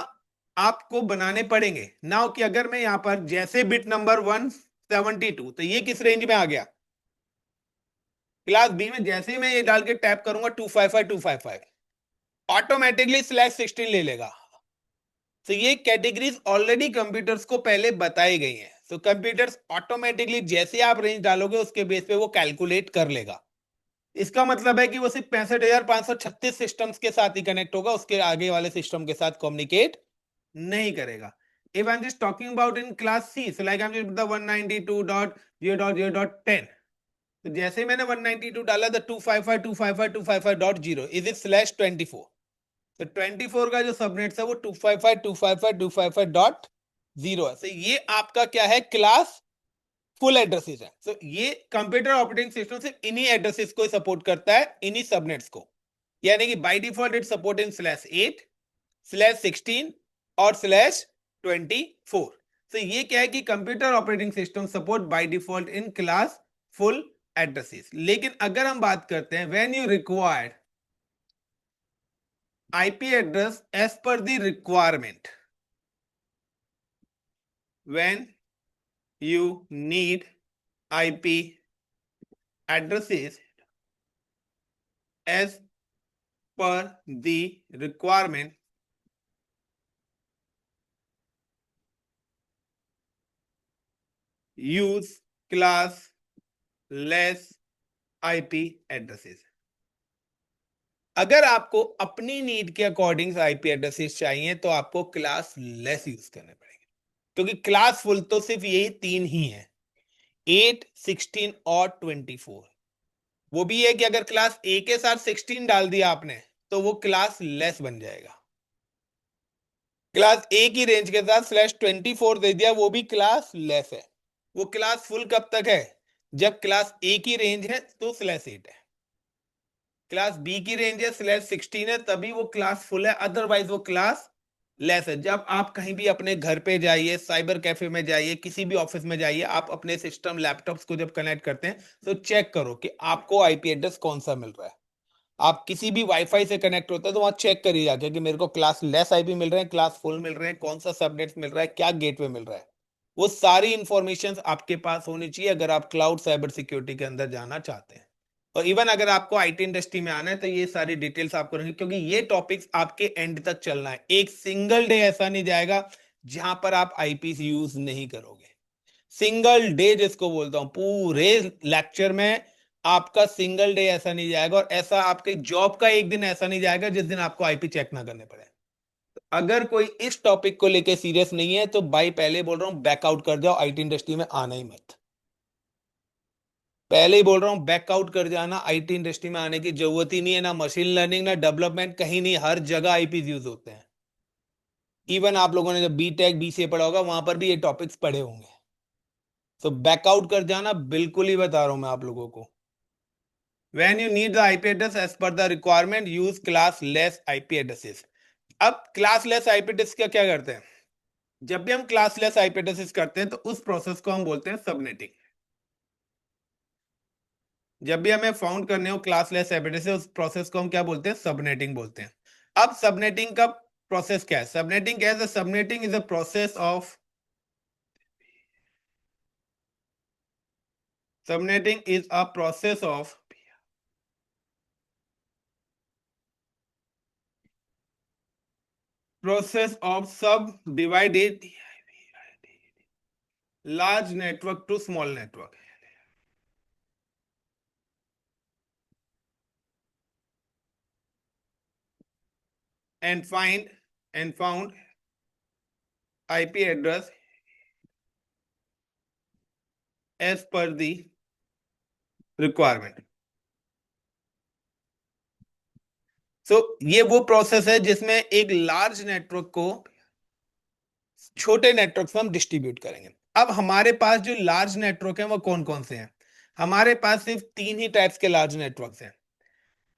आपको बनाने पड़ेंगे नाउ कि अगर मैं यहां पर जैसे बिट नंबर 172, तो ये किस रेंज में आ गया, क्लास बी में. जैसे ही मैं ये डाल के टैप करूंगा 255 ऑटोमेटिकली /16 ले लेगा. तो ये कैटेगरीज ऑलरेडी कंप्यूटर्स को पहले बताई गई हैं. तो कंप्यूटर्स ऑटोमेटिकली जैसे आप रेंज डालोगे उसके बेस पे वो कैलकुलेट कर लेगा. इसका मतलब है कि वो सिर्फ 65,536 सिस्टम्स के साथ ही कनेक्ट होगा, उसके आगे वाले सिस्टम के साथ कम्युनिकेट नहीं करेगा. If I'm just talking about in class C, so like I'm just the 192.0.0.10. तो जैसे मैंने 192 डाला तो 255.255.255.0 इज इट /24. तो 24 का जो सबनेट है वो 255.255.255.0 है. तो ये आपका क्या है, क्लास फुल एड्रेसेस है. तो ये कंप्यूटर ऑपरेटिंग सिस्टम सिर्फ इन्हीं एड्रेसेस को सपोर्ट करता है, इन्हीं सबनेट्स को, यानी कि by default it support in /8, /16 और /24. तो ये क्या है कि computer operating system support by default in classful addresses. लेकिन अगर हम बात करते हैं when you required IP address as per the requirement, when you need IP addresses as per the requirement, use class less IP addresses. अगर आपको अपनी need के अकॉर्डिंग IP एड्रेसेस चाहिए तो आपको क्लास लेस यूज करने पड़ेंगे, क्योंकि क्लास फुल तो सिर्फ यही 3 ही है, 8, 16 और 24. वो भी है कि अगर क्लास A के साथ 16 डाल दिया आपने तो वो क्लास लेस बन जाएगा. क्लास A की रेंज के साथ /24 दे दिया, वो भी क्लास लेस है. वो क्लास फुल कब तक है, जब क्लास A की रेंज है तो /8 है, क्लास B की रेंज है /16 है, तभी वो क्लास फुल है, अदरवाइज वो क्लास लेस है. जब आप कहीं भी अपने घर पे जाइए, साइबर कैफे में जाइए, किसी भी ऑफिस में जाइए, आप अपने सिस्टम लैपटॉप्स को जब कनेक्ट करते हैं तो चेक करो कि आपको आईपी एड्रेस कौन सा मिल रहा है. आप किसी भी वाईफाई से कनेक्ट होता है तो वहां चेक करिए जाके कि मेरे को क्लास लेस आईपी मिल रहे हैं, क्लास फुल मिल रहे हैं, कौन सा सबनेट मिल रहा है, क्या गेटवे मिल रहा है. वो सारी इंफॉर्मेशन आपके पास होनी चाहिए अगर आप क्लाउड साइबर सिक्योरिटी के अंदर जाना चाहते हैं. और इवन अगर आपको आईटी इंडस्ट्री में आना है तो ये सारी डिटेल्स आपको रहेंगी, क्योंकि ये टॉपिक्स आपके एंड तक चलना है. एक सिंगल डे ऐसा नहीं जाएगा जहां पर आप आईपी यूज नहीं करोगे. सिंगल डे जिसको बोलता हूं, पूरे लेक्चर में आपका सिंगल डे ऐसा नहीं जाएगा, और ऐसा आपके जॉब का एक दिन ऐसा नहीं जाएगा जिस दिन आपको आईपी चेक ना करने पड़े. अगर कोई इस टॉपिक को लेके सीरियस नहीं है तो भाई पहले बोल रहा हूं बैकआउट कर जाओ, आईटी इंडस्ट्री में आना ही मत. पहले ही बोल रहा हूं बैकआउट कर जाना, आईटी इंडस्ट्री में आने की जरूरत ही नहीं है. ना मशीन लर्निंग ना डेवलपमेंट, कहीं नहीं, हर जगह आईपी यूज होते हैं. इवन आप लोगों ने जब बीटेक बीसीए पढ़ा होगा वहां पर भी ये टॉपिक्स पढ़े होंगे. तो बैकआउट कर जाना, बिल्कुल ही बता रहा हूं मैं आप लोगों को. When you need the IP address as per the requirement, use classless IP addresses. अब classless IP address का क्या करते हैं, जब भी हम classless IP addresses करते हैं तो उस प्रोसेस को हम बोलते हैं सबनेटिंग. जब भी हमें फाउंड करने हो क्लासलेस IP address, उस प्रोसेस को हम क्या बोलते हैं, सबनेटिंग बोलते हैं. अब सबनेटिंग का प्रोसेस क्या है, सबनेटिंग क्या है, subnetting is a process of, subnetting is a process of सब divided large network to small network and found IP address as per the requirement. ये वो प्रोसेस है जिसमें एक लार्ज नेटवर्क को छोटे नेटवर्क में हम डिस्ट्रीब्यूट करेंगे. अब हमारे पास जो लार्ज नेटवर्क है वो कौन कौन से हैं, हमारे पास सिर्फ 3 ही टाइप्स के लार्ज नेटवर्क्स हैं।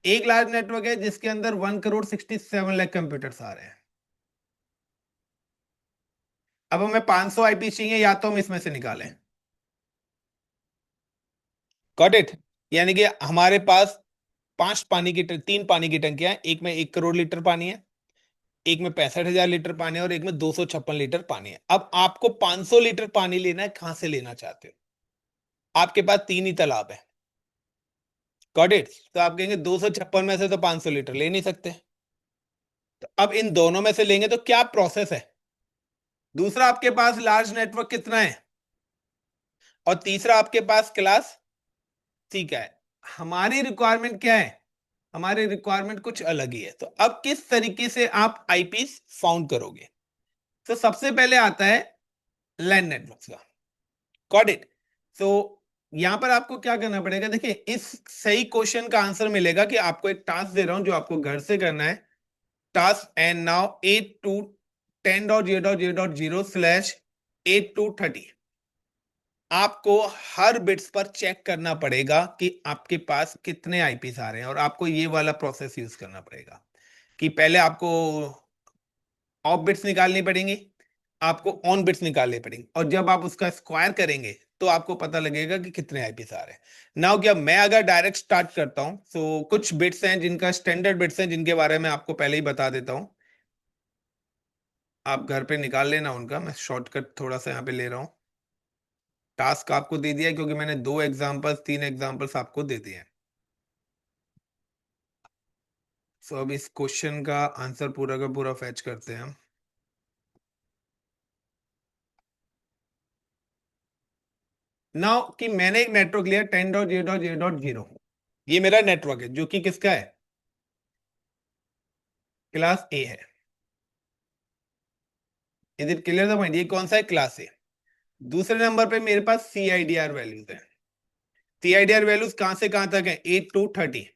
एक लार्ज नेटवर्क है जिसके अंदर 1,67,00,000 कंप्यूटर्स आ रहे हैं। अब हमें 500 आईपी चाहिए, या तो हम इसमें से निकालें। Got it. यानी कि हमारे पास तीन पानी की टंकियां हैं। एक में 1 करोड़ लीटर पानी है, एक में 65,000 लीटर पानी है, और एक में 256 लीटर पानी है। अब आपको 500 लीटर पानी लेना है, कहां से लेना चाहते हो? आपके पास 3 ही तालाब है। Got it. तो आप कहेंगे 256 में से तो 500 लीटर ले नहीं सकते, तो अब इन दोनों में से लेंगे तो क्या प्रोसेस है? दूसरा, आपके पास लार्ज नेटवर्क कितना है, और तीसरा आपके पास क्लास सी का है। हमारी रिक्वायरमेंट क्या है? हमारी रिक्वायरमेंट कुछ अलग ही है। तो अब किस तरीके से आप आईपीस फाउंड करोगे? तो सबसे पहले आता है लैन नेटवर्क का। Got it. सो यहां पर आपको क्या करना पड़ेगा, देखिए इस सही क्वेश्चन का आंसर मिलेगा कि आपको एक टास्क दे रहा हूं जो आपको घर से करना है। Task and now 8 to 10.0.0.0/8 to 30। आपको हर बिट्स पर चेक करना पड़ेगा कि आपके पास कितने आईपीस आ रहे हैं, और आपको ये वाला प्रोसेस यूज करना पड़ेगा कि पहले आपको ऑफ बिट्स निकालनी पड़ेंगी, आपको ऑन बिट्स निकालने पड़ेंगे, और जब आप उसका स्क्वायर करेंगे तो आपको पता लगेगा कि कितने आईपीस आ रहे हैं। नाउ क्या मैं अगर डायरेक्ट स्टार्ट करता हूं, तो कुछ बिट्स हैं जिनका स्टैंडर्ड बिट्स हैं, जिनके बारे में आपको पहले ही बता देता हूं। आप घर पे निकाल लेना उनका, मैं शॉर्टकट थोड़ा सा यहाँ पे ले रहा हूँ। टास्क आपको दे दिया है, क्योंकि मैंने 2 एग्जाम्पल्स 3 एग्जाम्पल्स आपको दे दिए हैं। सो अब इस क्वेश्चन का आंसर पूरा का पूरा फैच करते हैं हम। नाउ कि मैंने एक नेटवर्क लिया 10.0.0.0। ये मेरा नेटवर्क है जो कि किसका है? क्लास ए है। Is it clear the point? ये कौन सा है? क्लास ए। दूसरे नंबर पे मेरे पास सी आई डी आर वैल्यूज है। सी आई डी आर वैल्यूज कहां से कहां तक है? 8 to 30।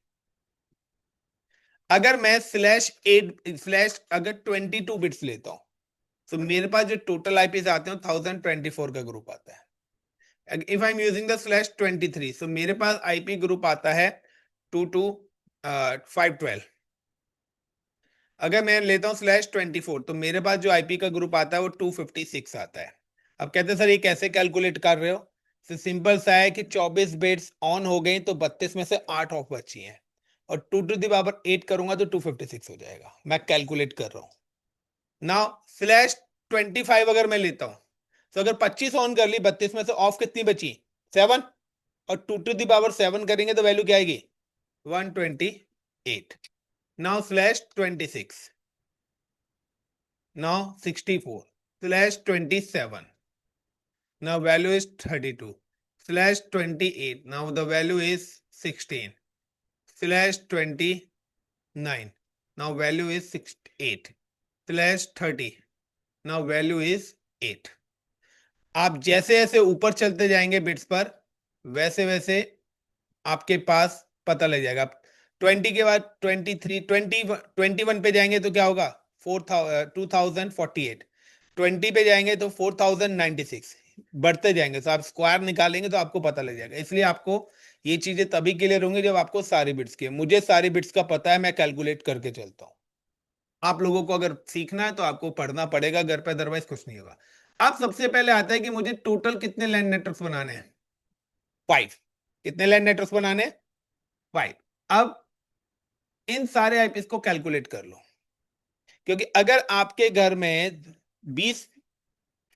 अगर मैं स्लैश अगर 22 बिट्स लेता हूं, तो मेरे पास जो टोटल आईपीस आते हैं 1024 का ग्रुप आता है। If I am using the /23, तो मेरे पास आईपी ग्रुप आता है 2 to 512। अगर मैं लेता हूँ /24, तो मेरे पास जो आईपी का ग्रुप आता है वो 256 आता है। अब कहते हैं सर ये कैसे कैलकुलेट कर रहे हो? तो सिंपल सा है कि 24 बिट्स ऑन हो गई तो 32 में से 8 ऑफ बची हैं, और 2 to the power 8 करूंगा तो 256 हो जाएगा। मैं कैलकुलेट कर रहा हूं। नाउ /25 अगर मैं लेता हूं, तो अगर 25 ऑन कर ली, 32 में से ऑफ कितनी बची? 7। और 2 to the power 7 करेंगे तो वैल्यू क्या आएगी? 128। Now /26, now 64/27, now value is 32/28, now the value is 16/29, now value is 68/30, now value is 8। आप जैसे जैसे ऊपर चलते जाएंगे बिट्स पर, वैसे वैसे आपके पास पता लग जाएगा। 20 के बाद 23, 21 पे जाएंगे तो क्या होगा? 2048। 20 पे जाएंगे तो 4096। बढ़ते जाएंगे, तो आप स्क्वायर निकालेंगे तो आपको पता लग जाएगा। इसलिए आपको ये चीजें तभी क्लियर होंगी जब आपको सारी बिट्स की। मुझे सारी बिट्स का पता है, मैं कैलकुलेट करके चलता हूँ। आप लोगों को अगर सीखना है तो आपको पढ़ना पड़ेगा घर पे, अदरवाइज कुछ नहीं होगा। अब सबसे पहले आता है कि मुझे टोटल कितने लैंड नेटवर्क्स बनाने हैं? 5। कितने लैंड नेटवर्क्स बनाने हैं? 5। अब इन सारे आईपीस को कैलकुलेट कर लो, क्योंकि अगर आपके घर में 20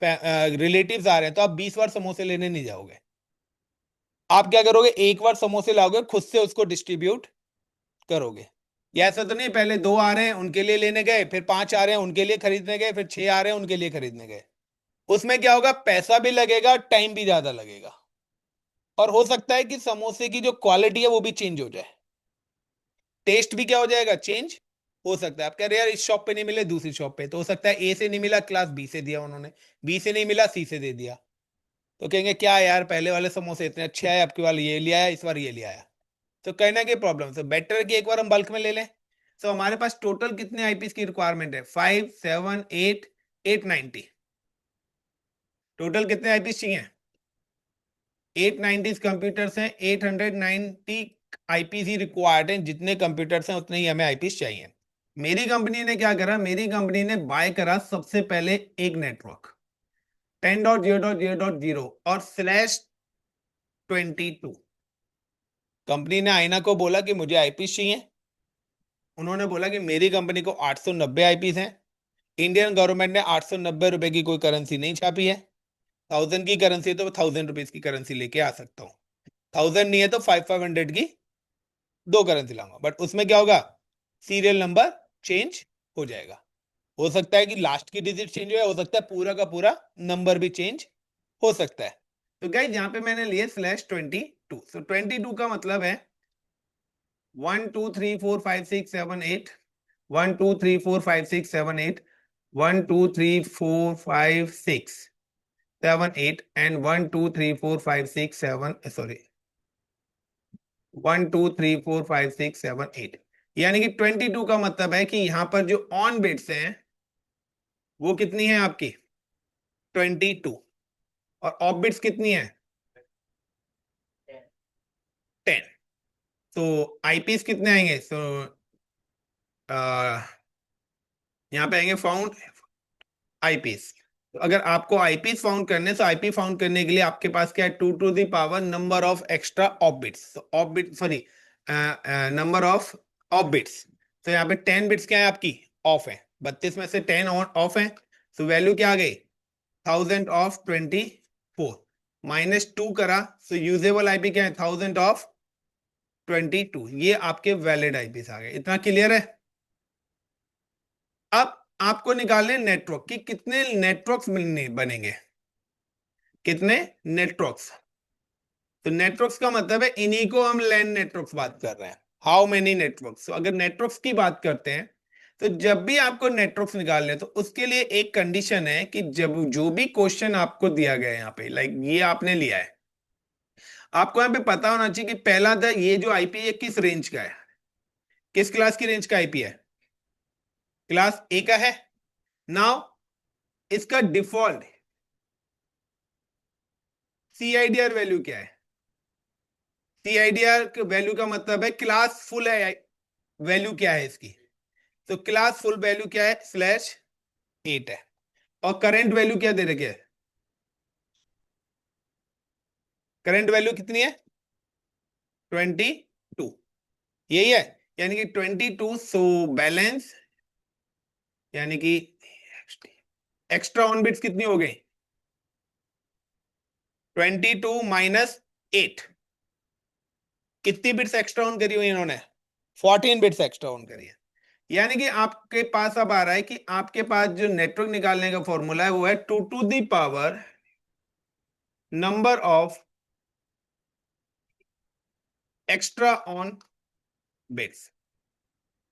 रिलेटिव्स आ रहे हैं तो आप 20 बार समोसे लेने नहीं जाओगे। आप क्या करोगे? एक बार समोसे लाओगे, खुद से उसको डिस्ट्रीब्यूट करोगे। या ऐसा तो नहीं पहले 2 आ रहे हैं उनके लिए लेने गए, फिर 5 आ रहे हैं उनके लिए खरीदने गए, फिर 6 आ रहे हैं उनके लिए खरीदने गए। उसमें क्या होगा? पैसा भी लगेगा, टाइम भी ज्यादा लगेगा, और हो सकता है कि समोसे की जो क्वालिटी है वो भी चेंज हो जाए। टेस्ट भी क्या हो जाएगा? चेंज हो सकता है। आप कह रहे हैं यार इस शॉप पे नहीं मिले, दूसरी शॉप पे, तो हो सकता है ए से नहीं मिला, क्लास बी से दिया उन्होंने, बी से नहीं मिला, सी से दे दिया। तो कहेंगे क्या यार, पहले वाले समोसे इतने अच्छे आए, आपके वाले ये लिया है, इस बार ये लिया है। तो कहना की प्रॉब्लम, तो बेटर है कि एक बार हम बल्क में ले लें। तो हमारे पास टोटल कितने आईपीस की रिक्वायरमेंट है? 5, 7, 8, 890। टोटल कितने आईपीस चाहिए? 890 कंप्यूटर्स हैं, 890 आईपीस ही रिक्वायर्ड हैं। जितने कंप्यूटर्स हैं उतने ही हमें आईपीस चाहिए। मेरी कंपनी ने क्या करा, मेरी कंपनी ने बाय करा सबसे पहले एक नेटवर्क 10.0.0.0 और /22। कंपनी ने आईना को बोला कि मुझे आईपीस चाहिए। उन्होंने बोला कि मेरी कंपनी को 890 आईपीस हैं। इंडियन गवर्नमेंट ने 890 रुपए की कोई करेंसी नहीं छापी है। 1000 की करेंसी है तो 1000 रुपीज की करेंसी लेके आ सकता हूँ। 1000 नहीं है तो 500 की दो करेंसी लाऊंगा। बट उसमें क्या होगा, सीरियल नंबर चेंज हो जाएगा। हो सकता है कि लास्ट की डिजिट चेंज हो सकता है पूरा का पूरा नंबर भी चेंज हो सकता है। तो गाइस यहाँ पे मैंने लिए /22। सो 22 का मतलब है 1 2 3 4 5 6 7 8, 1 2 3 4 5 6 7 8, 1 2 3 4 5 6 7 8 and 1 2 3 4 5 6 7 sorry 1 2 3 4 5 6 7 8। यानी कि 22 का मतलब है कि यहां पर जो ऑन बिट्स हैं वो कितनी है आपकी 22, और ऑफ बिट्स कितनी है 10। तो आईपीस कितने आएंगे, सो यहाँ पे आएंगे फाउंड आईपीस। तो अगर आपको आईपीस फाउंड करने, तो आईपी फाउंड करने के लिए आपके पास क्या है, 2 to the power number of extra of bits. तो of bit sorry number of of bits. तो यहाँ पे 10 बिट्स क्या है आपकी ऑफ है, 32 में से 10 ऑफ है। तो वैल्यू क्या आ गई 1000 ऑफ 24 -2 करा। तो यूजेबल आईपी क्या है 1000 ऑफ 22। ये आपके वैलिड आईपीस आ गए। इतना क्लियर है। अब आपको निकालने नेटवर्क की कितने नेटवर्क्स बनेंगे, कितने नेटवर्क्स। तो नेटवर्क्स का मतलब है इन्हीं को हम लैन नेटवर्क्स बात कर रहे हैं। How many networks. तो अगर नेटवर्क्स की बात करते हैं तो जब भी आपको नेटवर्क्स निकालने तो उसके लिए एक कंडीशन है कि जब जो भी क्वेश्चन आपको दिया गया है यहाँ पे, लाइक ये आपने लिया है, आपको यहाँ पे पता होना चाहिए कि पहला था ये जो आईपी है किस रेंज का है, किस क्लास की रेंज का आईपी है, क्लास ए का है। नाउ इसका डिफॉल्ट सीआईडीआर वैल्यू क्या है। सीआईडीआर वैल्यू का मतलब है क्लास फुल है, वैल्यू क्या है इसकी। तो क्लास फुल वैल्यू क्या है /8 है। और करंट वैल्यू क्या दे रखे है, करंट वैल्यू कितनी है 22, यही है। यानी कि 22। सो बैलेंस यानी कि एक्स्ट्रा ऑन बिट्स कितनी हो गई 22 - 8। कितनी बिट्स एक्स्ट्रा ऑन करी हुई इन्होंने 14 बिट्स एक्स्ट्रा ऑन करी है। यानी कि आपके पास अब आ रहा है कि आपके पास जो नेटवर्क निकालने का फॉर्मूला है वो है 2 to the power number of extra on bits.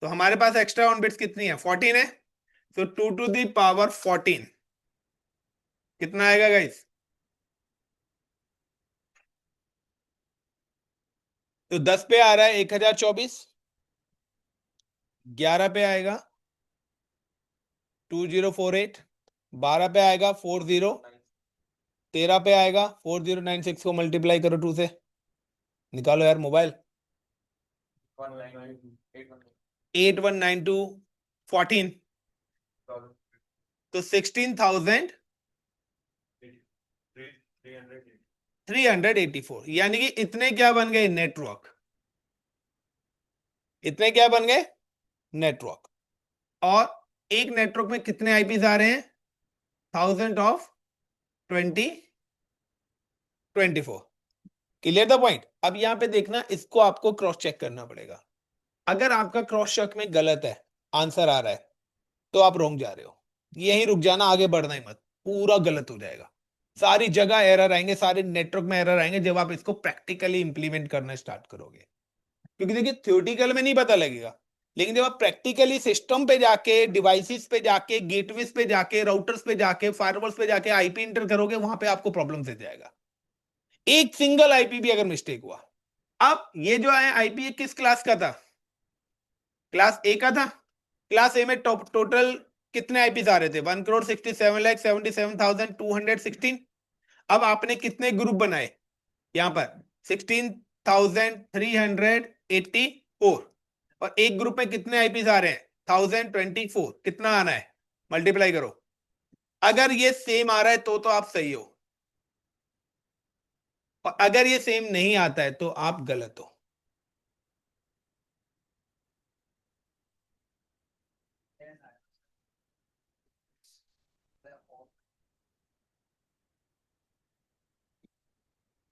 तो हमारे पास एक्स्ट्रा ऑन बिट्स कितनी है 14 है। तो 2 टू द पावर 14 कितना आएगा गाइस। तो 10 पे आ रहा है 1024, 11 पे आएगा 2048, 12 पे आएगा 40, 13 पे आएगा 4096 को मल्टीप्लाई करो 2 से, निकालो यार मोबाइल। 8192 14, तो 16,384। यानी कि इतने क्या बन गए नेटवर्क, इतने क्या बन गए नेटवर्क। और एक नेटवर्क में कितने आईपीस आ रहे हैं 1000 ऑफ 24। Clear the point. अब यहां पे देखना, इसको आपको क्रॉस चेक करना पड़ेगा। अगर आपका क्रॉस चेक में गलत है, आंसर आ रहा है, तो आप रोक जा रहे हो, यहीं रुक जाना, आगे बढ़ना ही मत, पूरा गलत हो जाएगा। सारी जगह एरर आएंगे, सारे नेटवर्क में एरर आएंगे जब आप इसको प्रैक्टिकली इंप्लीमेंट करना स्टार्ट करोगे। क्योंकि देखिए थ्योरेटिकल में नहीं पता लगेगा, लेकिन जब आप प्रैक्टिकली सिस्टम पे जाके, डिवाइसेस पे जाके, गेटवेज पे जाके, राउटर्स पे जाके, फायरवॉल्स पे जाके आईपी इंटर करोगे, वहां पे आपको प्रॉब्लम से जाएगा। एक सिंगल आईपी भी अगर मिस्टेक हुआ। अब ये जो है आईपी किस क्लास का था, क्लास ए का था। क्लास ए में टोटल कितने आईपीस आ रहे थे 1,67,77,216। अब आपने कितने ग्रुप बनाए यहां पर 16,384, और एक ग्रुप में कितने आईपीज आ रहे हैं? 1024। कितना आना है? मल्टीप्लाई करो। अगर ये सेम आ रहा है तो आप सही हो, और अगर ये सेम नहीं आता है तो आप गलत हो।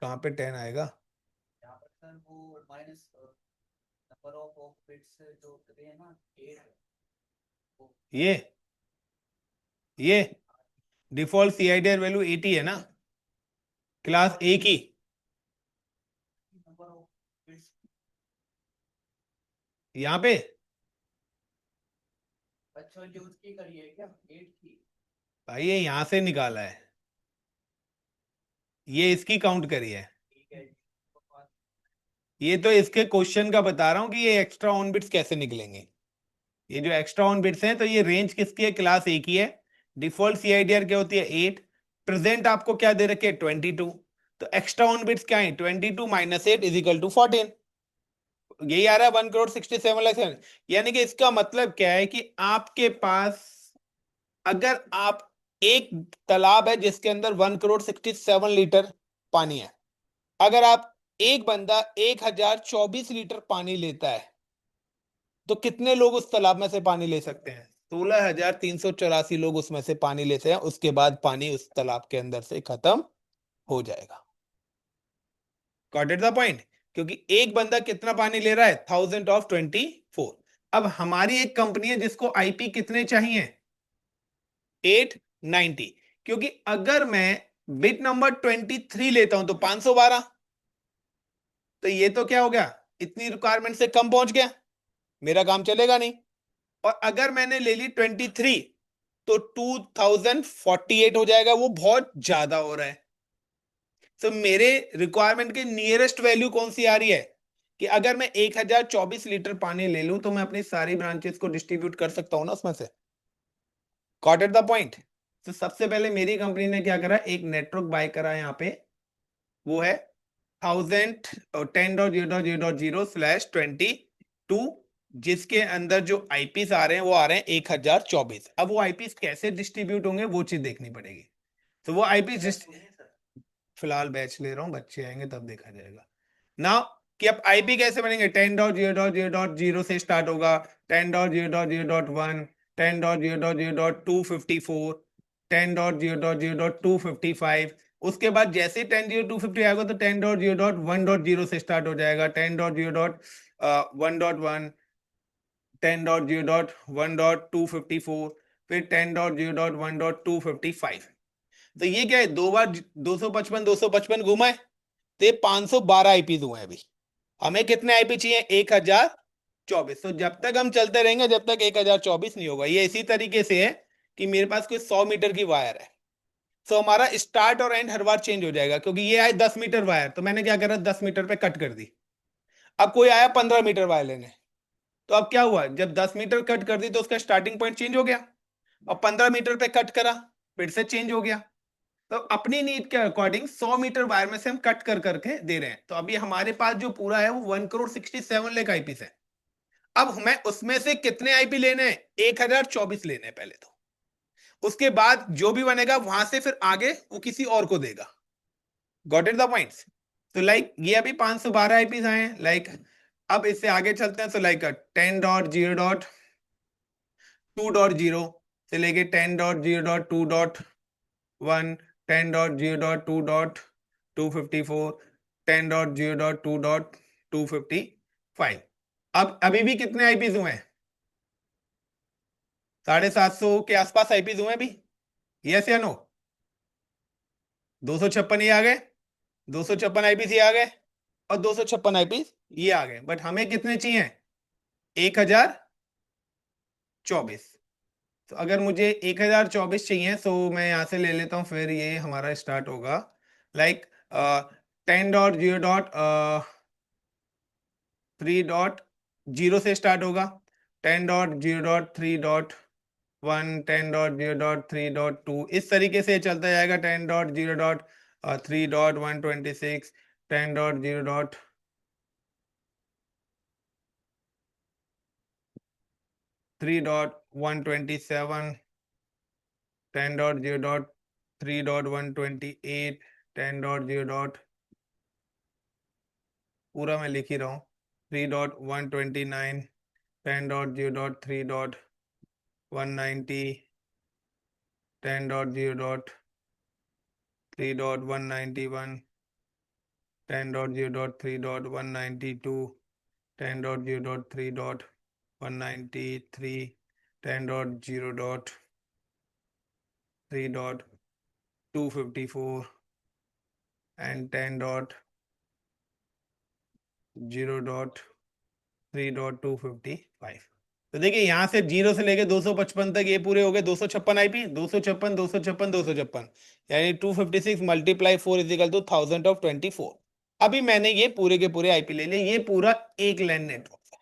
कहाँ पे 10 आएगा? यहाँ पर सर वो माइनस नंबर ऑफ बिट्स जो है ना 8, ये डिफॉल्ट सीआईडी वैल्यू 80 है ना, क्लास ए की। नंबर ऑफ बिट्स यहाँ पे अच्छा जो उसकी करिए क्या 8 की। भाई ये यहां से निकाला है, ये इसकी काउंट करी है। ठीक है ये तो इसके क्वेश्चन का बता रहा हूं कि ये एक्स्ट्रा ऑन बिट्स कैसे निकलेंगे। ये जो एक्स्ट्रा ऑन बिट्स हैं, तो ये रेंज किसकी है? क्लास ए की है। डिफॉल्ट सीआईडीआर क्या होती है? 8। प्रेजेंट आपको क्या दे रखे? 22। तो एक्स्ट्रा ऑन बिट्स क्या है? 22 माइनस 8 इज इक्वल टू 14। यही आ रहा है 1,67,00,000। यानी कि इसका मतलब क्या है कि आपके पास, अगर आप, एक तालाब है जिसके अंदर 1,67,00,000 पानी है, अगर आप, एक बंदा 1,024 लीटर पानी लेता है, तो कितने लोग उस तालाब में से पानी ले सकते हैं? 16,384 लोग उसमें से पानी लेते हैं, उसके बाद पानी उस तालाब के अंदर से खत्म हो जाएगा। Got it the point? क्योंकि एक बंदा कितना पानी ले रहा है? 1024। अब हमारी एक कंपनी है जिसको आईपी कितने चाहिए? 890। क्योंकि अगर मैं बिट नंबर 23 लेता हूं तो 512, तो ये तो क्या हो गया? इतनी रिक्वायरमेंट से कम पहुंच गया, मेरा काम चलेगा नहीं। और अगर मैंने ले ली 23, तो 2048 हो जाएगा, वो बहुत ज्यादा हो रहा है। तो मेरे रिक्वायरमेंट के नियरेस्ट वैल्यू कौन सी आ रही है? कि अगर मैं 1,024 लीटर पानी ले लूं तो मैं अपनी सारी ब्रांचेस को डिस्ट्रीब्यूट कर सकता हूं ना उसमें से। Got it the point? तो सबसे पहले मेरी कंपनी ने क्या करा? एक नेटवर्क बाय करा यहाँ पे, वो है 1010.0.0.0/22, जिसके अंदर जो आईपीस आ रहे हैं वो आ रहे हैं 1,024। अब वो आईपीस कैसे डिस्ट्रीब्यूट होंगे वो चीज देखनी पड़ेगी। तो वो आईपीस, फिलहाल बैच ले रहा हूँ, बच्चे आएंगे तब देखा जाएगा ना। कि अब आईपी कैसे बनेंगे? 10.0.0.0 से स्टार्ट होगा, 10.0.0.1, 10.0.0.254, 10.0.0.255। उसके बाद जैसे 10.0.250 आएगा तो 10.0.1.0 से स्टार्ट हो जाएगा, 10.0.1.1, 10.0.1.254, फिर 10.0.1.255। तो ये क्या है? दो बार 255 घुमा है, तो ये 512 आईपी हुए हैं अभी। हमें कितने आईपी चाहिए? 1,024। तो जब तक हम चलते रहेंगे जब तक 1,024 नहीं होगा। ये इसी तरीके से है कि मेरे पास कोई 100 मीटर की वायर है, तो हमारा स्टार्ट और एंड हर बार चेंज हो जाएगा। क्योंकि ये आए 10 मीटर वायर, तो मैंने क्या करा? 10 मीटर पे कट कर दी। अब कोई आया 15 मीटर वायर लेने, तो अब क्या हुआ? जब 10 मीटर कट कर दी तो उसका स्टार्टिंग पॉइंट चेंज हो गया, और 15 मीटर पे कट करा, फिर से चेंज हो गया। तो अपनी नीड के अकॉर्डिंग 100 मीटर वायर में से हम कट कर करके दे रहे हैं। तो अभी हमारे पास जो पूरा है वो 1,67,00,000 आईपी है। अब हमें उसमें से कितने आईपी लेने हैं? 1,024 लेने हैं पहले तो। उसके बाद जो भी बनेगा वहां से फिर आगे वो किसी और को देगा। Got it the points? तो लाइक ये अभी 512 आईपीज आए हैं। लाइक अब इससे आगे चलते हैं, तो लाइक 10.0.2.0 से लेके 10.0.2.1, 10.0.2.254, 10.0.2.255। अब अभी भी कितने आईपीज हुए हैं? 750 के आसपास आईपीज हुए हैं अभी। यस या नो? 256 ये आ गए, 256 आईपीस ये आ गए, और 256 आईपीस ये आ गए। बट हमें कितने चाहिए? 1,024। तो अगर मुझे 1,024 चाहिए, तो मैं यहां से ले लेता हूं। फिर ये हमारा स्टार्ट होगा लाइक 10.0.3.0 से स्टार्ट होगा, 10.0.3.1, 10.0.3.2, इस तरीके से चलता जाएगा। 10.0.3.126, 10.0.3.127, 10.0.3.128, 10.0. पूरा मैं लिख ही रहा हूँ, 3.129, 10.0.3.190, 10.0.3.191, 10.0.3.192, 10.0.3.193, 10.0.3.254 and 10.0.3.255। तो देखिए यहां से 0 से लेके 255 तक ये पूरे हो गए 256 आईपी, 256, 256, 256, यानी 256 मल्टीप्लाई 4 इज इक्वल टू 1024। अभी मैंने ये पूरे के पूरे आईपी ले लिए, ये पूरा एक लैन नेटवर्क है।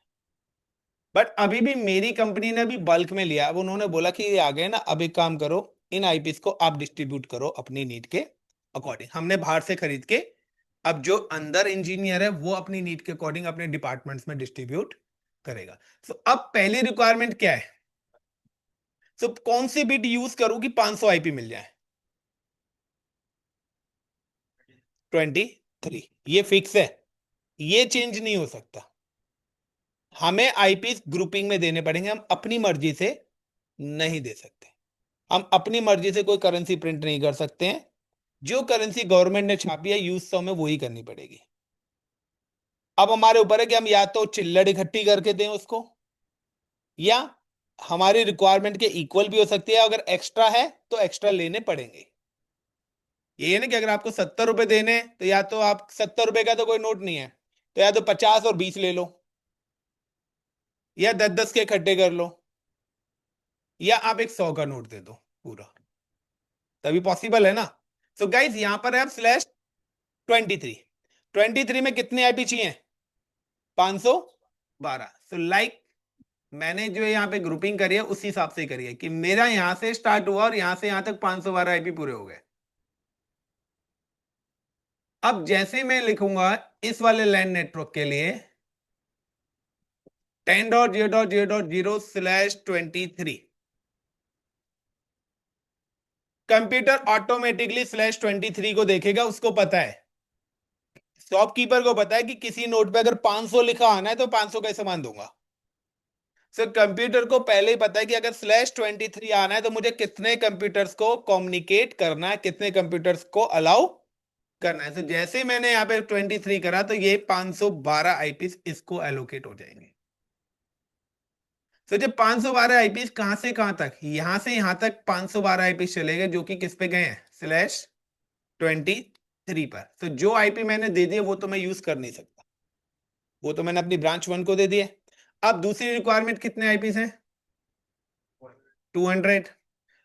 बट अभी भी मेरी कंपनी ने भी बल्क में लिया। अब उन्होंने बोला कि ये आ गए ना, अब एक काम करो, इन आईपीस को आप डिस्ट्रीब्यूट करो अपनी नीड के अकॉर्डिंग। हमने बाहर से खरीद के, अब जो अंदर इंजीनियर है वो अपनी नीड के अकॉर्डिंग अपने डिपार्टमेंट्स में डिस्ट्रीब्यूट करेगा। सो अब पहली रिक्वायरमेंट क्या है? सो कौन सी बिट यूज करूं कि 500 आईपी मिल जाए? 23। ये फिक्स है, ये चेंज नहीं हो सकता। हमें आईपी ग्रुपिंग में देने पड़ेंगे, हम अपनी मर्जी से नहीं दे सकते। हम अपनी मर्जी से कोई करेंसी प्रिंट नहीं कर सकते हैं। जो करेंसी गवर्नमेंट ने छापी है यूज तो हमें वही करनी पड़ेगी। अब हमारे ऊपर है कि हम या तो चिल्लड़ इकट्ठी करके दें उसको, या हमारी रिक्वायरमेंट के इक्वल भी हो सकती है। अगर एक्स्ट्रा है तो एक्स्ट्रा लेने पड़ेंगे। ये ना कि अगर आपको 70 रुपए देने हैं तो या तो आप 70 रुपए का तो कोई नोट नहीं है, तो या तो 50 और 20 ले लो, या 10-10 के इकट्ठे कर लो, या आप एक 100 का नोट दे दो पूरा, तभी पॉसिबल है ना। सो गाइज यहां पर है आप /23 में कितने आईपी चाहिए? 512। सो लाइक मैंने जो यहाँ पे ग्रुपिंग करी है उसी हिसाब से करी है कि मेरा यहां से स्टार्ट हुआ और यहां से यहां तक 512 आईपी पूरे हो गए। अब जैसे मैं लिखूंगा इस वाले लैंड नेटवर्क के लिए 10.0.0.0/23, कंप्यूटर ऑटोमेटिकली /23 को देखेगा। उसको पता है, शॉपकीपर को पता है कि किसी नोट पे अगर 500 लिखा आना है तो 500 का सामान दूंगा। सो कंप्यूटर को पहले ही पता है कि अगर /23 आना है तो मुझे कितने कंप्यूटर्स को कम्युनिकेट करना है, कितने कंप्यूटर्स को अलाउ करना है। तो जैसे ही मैंने यहाँ पे 23 करा तो ये 512 आईपीस इसको एलोकेट हो जाएंगे। तो जब 512 आईपीस कहां से कहां तक, यहां से यहां तक 512 आईपीस चले गए, जो कि किस पे गए हैं? /23 पर। तो जो आईपी मैंने दे दिए वो तो मैं यूज कर नहीं सकता, वो तो मैंने अपनी ब्रांच 1 को दे दिए। अब दूसरी रिक्वायरमेंट कितने आईपीस हैं? 200।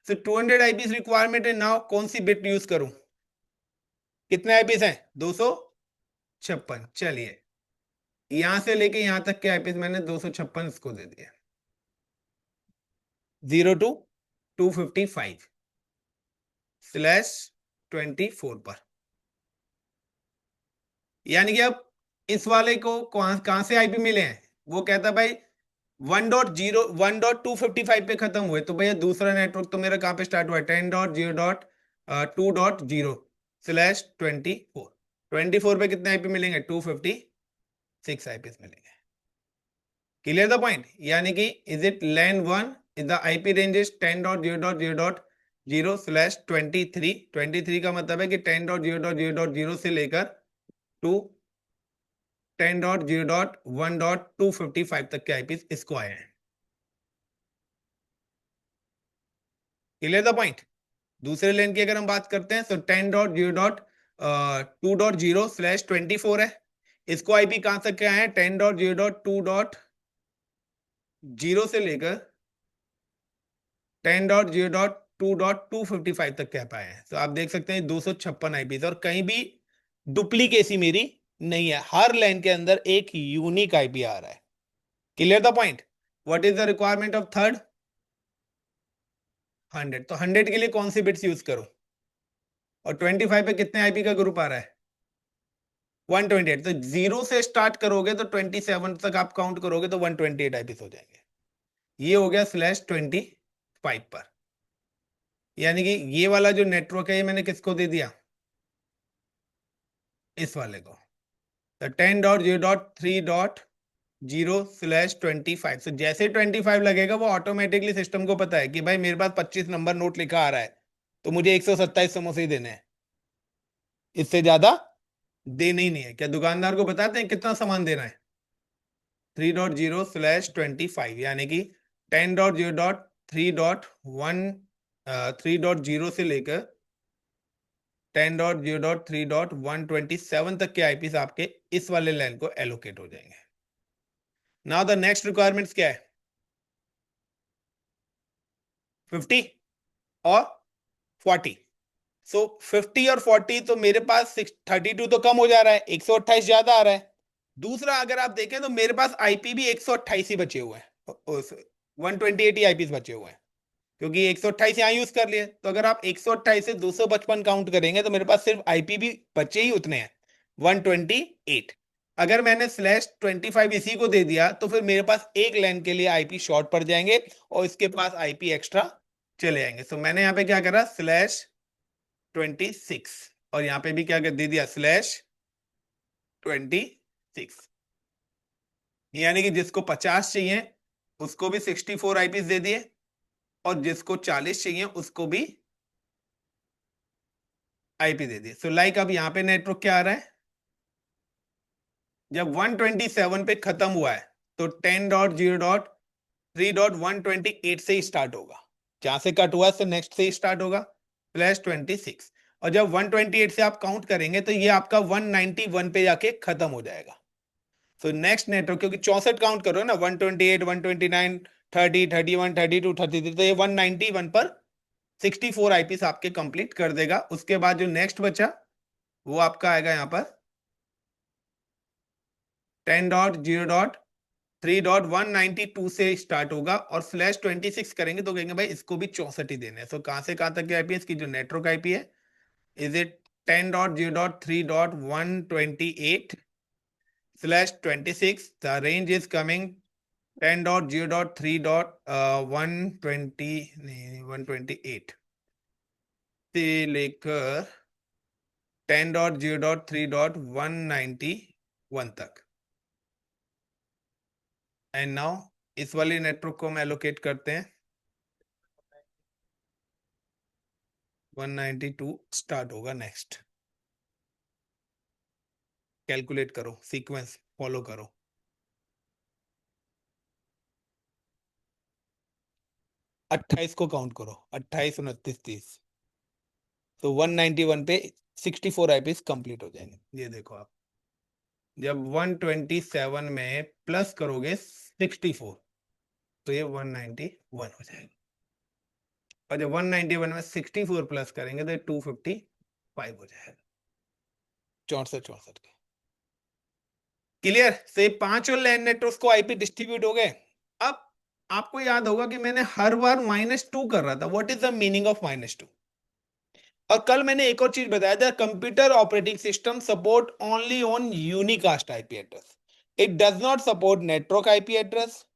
तो 200 आईपीस रिक्वायरमेंट है। नाउ कौन सी बिट यूज करूं? कितने आईपीस हैं? 256। चलिए यहां से लेके यहां तक के आईपीस मैंने 256 इसको दे दिया, 0 to 255/24 पर। यानी कि अब इस वाले को कहां कहां से आईपी मिले हैं? वो कहता भाई 1.255 पे खत्म हुए, तो भैया दूसरा नेटवर्क तो मेरा कहां पे स्टार्ट हुआ है? 10.0.2.0/24। 24 पे कितने आईपी मिलेंगे? 256 आईपी मिलेंगे। Clear the point? यानी कि is it LAN 1 is the IP range is 10.0.0.0/23। 23 का मतलब है कि 10.0.0.0 से लेकर टू 10.0.1.255 तक के आईपी इसको आए हैं। Clear the point? दूसरे लेन की अगर हम बात करते हैं तो 10.0.2.0/24 है। इसको आईपी कहां तक के आए हैं? 10.0.2.0 से लेकर 10.0.2.255 तक कह पाए हैं। तो आप देख सकते हैं 256 आईपी, और कहीं भी डुप्लीकेसी मेरी नहीं है। हर लाइन के अंदर एक यूनिक आईपी आ रहा है। Clear the point? What is the requirement of third? 100। तो 100 के लिए कौन सी बिट्स यूज करूं? और 25 पे कितने आईपी का ग्रुप आ रहा है? 128, तो 0 से स्टार्ट करोगे तो 27 तक आप काउंट करोगे तो 128 आईपीस हो जाएंगे। ये हो गया /25 पर, यानी कि ये वाला जो नेटवर्क है ये मैंने किसको दे दिया, इस वाले को। तो 10.0.3.0/25, तो जैसे 25 लगेगा वो ऑटोमेटिकली सिस्टम को पता है कि भाई मेरे पास 25 नंबर नोट लिखा आ रहा है, तो मुझे 127 समोसे ही देने हैं, इससे ज्यादा देने ही नहीं है। क्या दुकानदार को बताते हैं कितना सामान देना है? 3.0/25, यानी कि 10.0.3.1 से लेकर 10.0.3.127 तक के आईपीस आपके इस वाले लाइन को एलोकेट हो जाएंगे। नाउ द नेक्स्ट रिक्वायरमेंट्स क्या है? 50 और 40। सो 50 और 40, तो मेरे पास 32 तो कम हो जा रहा है, 128 ज्यादा आ रहा है। दूसरा अगर आप देखें तो मेरे पास आईपी भी 128 ही बचे हुए हैं, 128 ही आईपीस बचे हुए हैं, क्योंकि 128 यहाँ यूज कर लिए। तो अगर आप 128 से 255 काउंट करेंगे तो मेरे पास सिर्फ आईपी भी बचे ही उतने हैं, 128। अगर मैंने /25 इसी को दे दिया तो फिर मेरे पास एक लाइन के लिए आईपी शॉर्ट पड़ जाएंगे और इसके पास आईपी एक्स्ट्रा चले जाएंगे। तो मैंने यहाँ पे क्या करा, /26, और यहाँ पे भी क्या दे दिया, /26, यानी कि जिसको 50 चाहिए उसको भी 64 आईपीस दे दिए, और जिसको 40 चाहिए उसको भी आईपी दे दिए। सो लाइक अब यहाँ पे नेटवर्क क्या आ रहा है, जब 127 पे खत्म हुआ है तो 10.0.3.128 से ही स्टार्ट होगा, जहां से कट हुआ से नेक्स्ट से ही स्टार्ट होगा, /26। और जब 128 से आप काउंट करेंगे तो ये आपका 191 पे जाके खत्म हो जाएगा। सो नेक्स्ट नेटवर्क, क्योंकि 64 काउंट करो ना, 128, 129, 30, 31, 32, 33, तो ये 191 पर 64 आईपीस आपके कंप्लीट कर देगा। उसके बाद जो नेक्स्ट बचा वो आपका आएगा यहाँ पर 10.0.3.192 से स्टार्ट होगा, और /26 करेंगे तो कहेंगे भाई इसको भी 64 ही देने हैं। सो कहां से कहां तक की आईपी है इसकी, जो नेटवर्क आईपी है, is it 10.0.3.128/26, the range is coming 10.0.3.120 नहीं 128 से लेकर 10.0.3.191 तक। एंड नाउ इस वाली नेटवर्क को हम एलोकेट करते हैं, 192 स्टार्ट होगा नेक्स्ट। कैलकुलेट करो, सीक्वेंस फॉलो करो। 28 को काउंट करो, 28, 29, 30, तो 191 पे 64 आईपीस कंप्लीट हो जाएंगे। ये देखो आप, जब 127 में प्लस करोगे 64 तो ये 191 हो जाएगा, और जब 191 में 64 प्लस करेंगे तो 255 हो जाएगा, 64 के। क्लियर? से पांचों लैंड नेटवर्क्स को आईपी डिस्ट्रीब्यूट हो गए। अब आपको याद होगा कि मैंने हर बार -2 कर रहा था। What is the meaning of -2? और कल मैंने एक और चीज बताया था, computer operating system support only on unicast IP address, it does not support network IP address,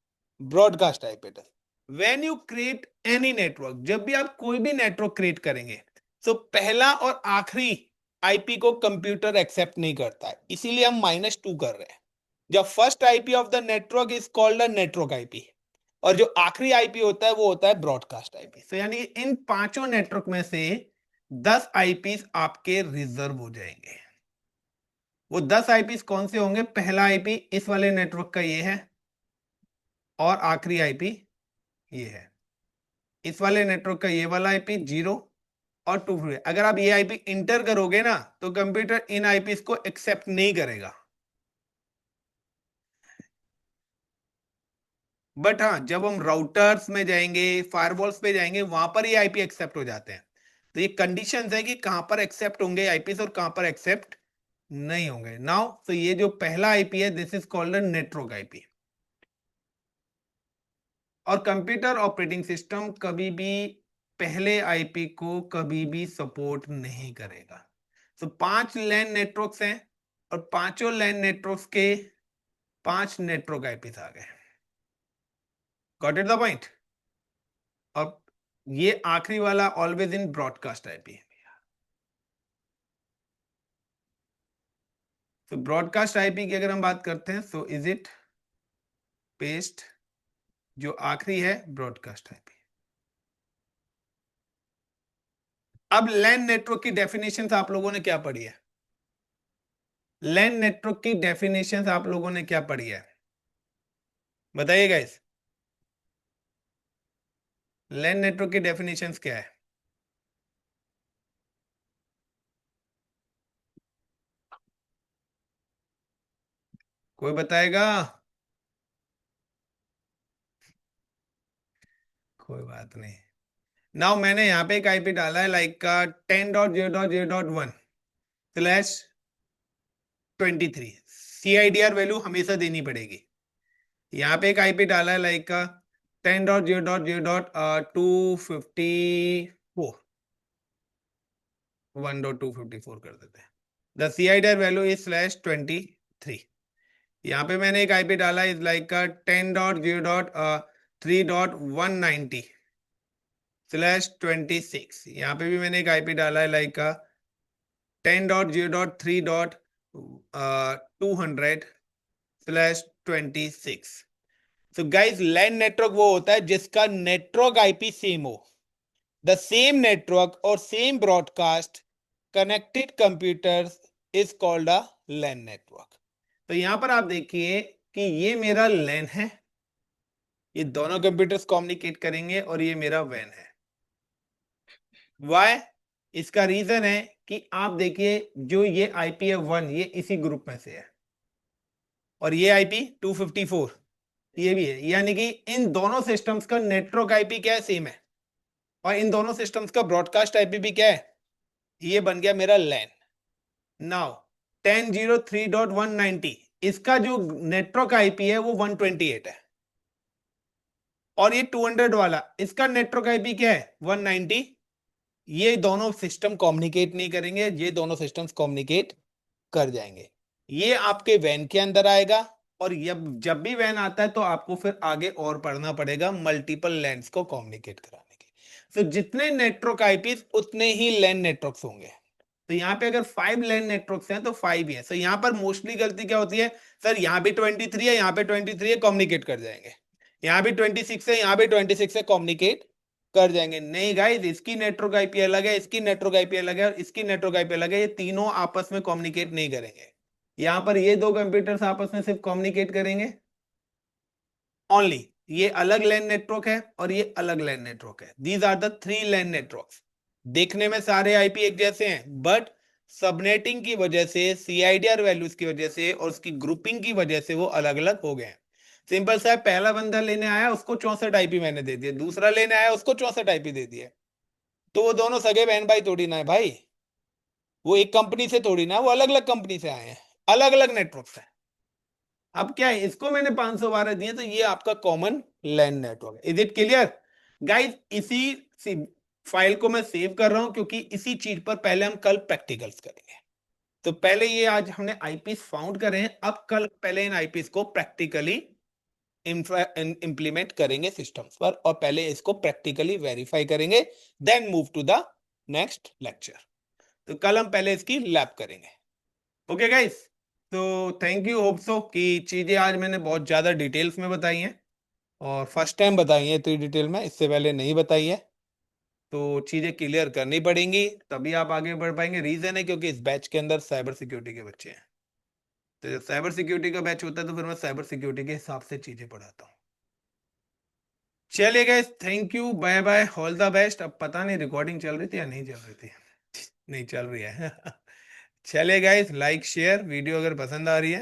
broadcast IP address. When you create any network, जब भी आप कोई भी नेटवर्क क्रिएट करेंगे तो पहला और आखिरी आईपी को कंप्यूटर एक्सेप्ट नहीं करता है, इसीलिए हम -2 कर रहे हैं। जब first IP of the network is called a network IP, और जो आखिरी आईपी होता है वो होता है ब्रॉडकास्ट आईपी। तो यानी इन पांचों नेटवर्क में से 10 आईपीस आपके रिजर्व हो जाएंगे। वो 10 आईपीस कौन से होंगे? पहला आईपी इस वाले नेटवर्क का ये है, और आखिरी आईपी ये है। इस वाले नेटवर्क का ये वाला आईपी 0 और 2। अगर आप ये आईपी इंटर करोगे ना तो कंप्यूटर इन आईपीस को एक्सेप्ट नहीं करेगा। बट हाँ, जब हम राउटर्स में जाएंगे, फायरवॉल्स पे जाएंगे, वहां पर ये आईपी एक्सेप्ट हो जाते हैं। तो ये कंडीशंस है कि कहां पर एक्सेप्ट होंगे आईपीस और कहां पर एक्सेप्ट नहीं होंगे। नाउ तो ये जो पहला आईपी है, this is called network IP. और कंप्यूटर ऑपरेटिंग सिस्टम कभी भी पहले आईपी को कभी भी सपोर्ट नहीं करेगा। तो 5 लैन नेटवर्क्स हैं, और पांचों लैन नेटवर्क्स के 5 नेटवर्क आईपीस आ गए। Got it the point. अब ये आखिरी वाला ऑलवेज इन ब्रॉडकास्ट आईपी। तो ब्रॉडकास्ट आईपी की अगर हम बात करते हैं, सो इज इट पेस्ट, जो आखिरी है ब्रॉडकास्ट आईपी। अब लैन नेटवर्क की डेफिनेशन आप लोगों ने क्या पढ़ी है? लैन नेटवर्क की डेफिनेशन आप लोगों ने क्या पढ़ी है, बताइएगा इस। लैन नेटवर्क की डेफिनेशंस क्या है? कोई बताएगा? कोई बात नहीं। नाउ मैंने यहाँ पे एक आईपी डाला है लाइक का 10.0.0.1/23। सीआईडीआर वैल्यू हमेशा देनी पड़ेगी। यहाँ पे एक आईपी डाला है लाइक का 10.0.0.254, 1.254 कर देते हैं। The CIDR value is /23। यहाँ पे मैंने एक आईपी डाला इज लाइक का 10.0.3.190/26। यहाँ पे भी मैंने एक आईपी डाला है लाइक का 10.0.3.200/26। तो गाइस लैन नेटवर्क वो होता है जिसका नेटवर्क आईपी सेम हो, द सेम नेटवर्क और same broadcast connected computers is called a LAN network. तो यहां पर आप देखिए कि ये मेरा लैन है, ये दोनों कंप्यूटर्स कम्युनिकेट करेंगे, और ये मेरा वैन है। वाई? इसका रीजन है कि आप देखिए जो ये आईपी है 1, ये इसी ग्रुप में से है, और ये आईपी 254 ये भी है, यानी कि इन दोनों सिस्टम्स का नेटवर्क आईपी क्या है, सेम है, और इन दोनों सिस्टम्स का ब्रॉडकास्ट आईपी भी क्या है, ये बन गया मेरा लैन। नाउ 10.0.3.190 इसका जो नेटवर्क आईपी है वो 128 है, और ये 200 वाला इसका नेटवर्क आईपी क्या है, 190। ये दोनों सिस्टम कम्युनिकेट नहीं करेंगे, ये दोनों सिस्टम्स कम्युनिकेट कर जाएंगे। ये आपके वैन के अंदर आएगा, और जब जब भी वैन आता है तो आपको फिर आगे और पढ़ना पड़ेगा मल्टीपल लैंस को कम्युनिकेट कराने के। तो जितने नेटवर्क आईपीस उतने ही लैन नेटवर्क्स होंगे। तो यहाँ पे अगर 5 लैन नेटवर्क्स हैं तो 5 ही है। तो यहाँ पर मोस्टली गलती क्या होती है, सर यहाँ भी 23 है, यहाँ पे 23 है, कम्युनिकेट कर जाएंगे, यहाँ भी 26 है, यहाँ भी 26 है, कम्युनिकेट कर जाएंगे। नहीं गाइस, इसकी नेटवर्क आईपी अलग है, इसकी नेटवर्क आईपी अलग है, और इसकी नेटवर्क आईपी अलग है, ये तीनों आपस में कम्युनिकेट नहीं करेंगे। यहां पर ये दो कंप्यूटर्स आपस में सिर्फ कम्युनिकेट करेंगे ओनली। ये अलग लैन नेटवर्क है और ये अलग लैन नेटवर्क है। These are the 3 LAN networks. देखने में सारे आईपी एक जैसे हैं, बट सबनेटिंग की वजह से, सीआईडीआर वैल्यूज की वजह से और उसकी ग्रुपिंग की वजह से वो अलग अलग हो गए हैं। सिंपल सा है, पहला बंदा लेने आया उसको 64 आईपी मैंने दे दिया, दूसरा लेने आया उसको 64 आईपी दे दिया, तो वो दोनों सगे बहन भाई थोड़ी ना है भाई, वो एक कंपनी से थोड़ी ना, वो अलग अलग कंपनी से आए हैं, अलग अलग नेटवर्क है। अब क्या है, इसको मैंने 512 दिए, तो ये आपका कॉमन लैन नेटवर्क है। Is it clear guys? इसी फाइल को मैं सेव कर रहा हूं क्योंकि इसी चीज पर पहले हम कल प्रैक्टिकल्स करेंगे। तो पहले ये आज हमने आईपीस फाउंड करे हैं, अब कल पहले इन आईपीस को प्रैक्टिकली इंप्लीमेंट करेंगे सिस्टम्स पर, और पहले इसको प्रैक्टिकली वेरीफाई करेंगे, then move to the next lecture. तो कल हम पहले इसकी लैब करेंगे। ओके गाइस, तो थैंक यू, होप सो कि चीजें आज मैंने बहुत ज्यादा डिटेल्स में बताई हैं, और फर्स्ट टाइम बताई है इतनी डिटेल में, इससे पहले नहीं बताई है। तो चीजें क्लियर करनी पड़ेंगी, तभी आप आगे बढ़ पाएंगे। रीजन है क्योंकि इस बैच के अंदर साइबर सिक्योरिटी के बच्चे हैं, तो जब साइबर सिक्योरिटी का बैच होता है तो फिर मैं साइबर सिक्योरिटी के हिसाब से चीजें पढ़ाता हूँ। चलिए guys, thank you, bye bye, all the best. अब पता नहीं रिकॉर्डिंग चल रही थी या नहीं चल रही थी, नहीं चल रही है। चलिए गाइस, लाइक शेयर वीडियो अगर पसंद आ रही है।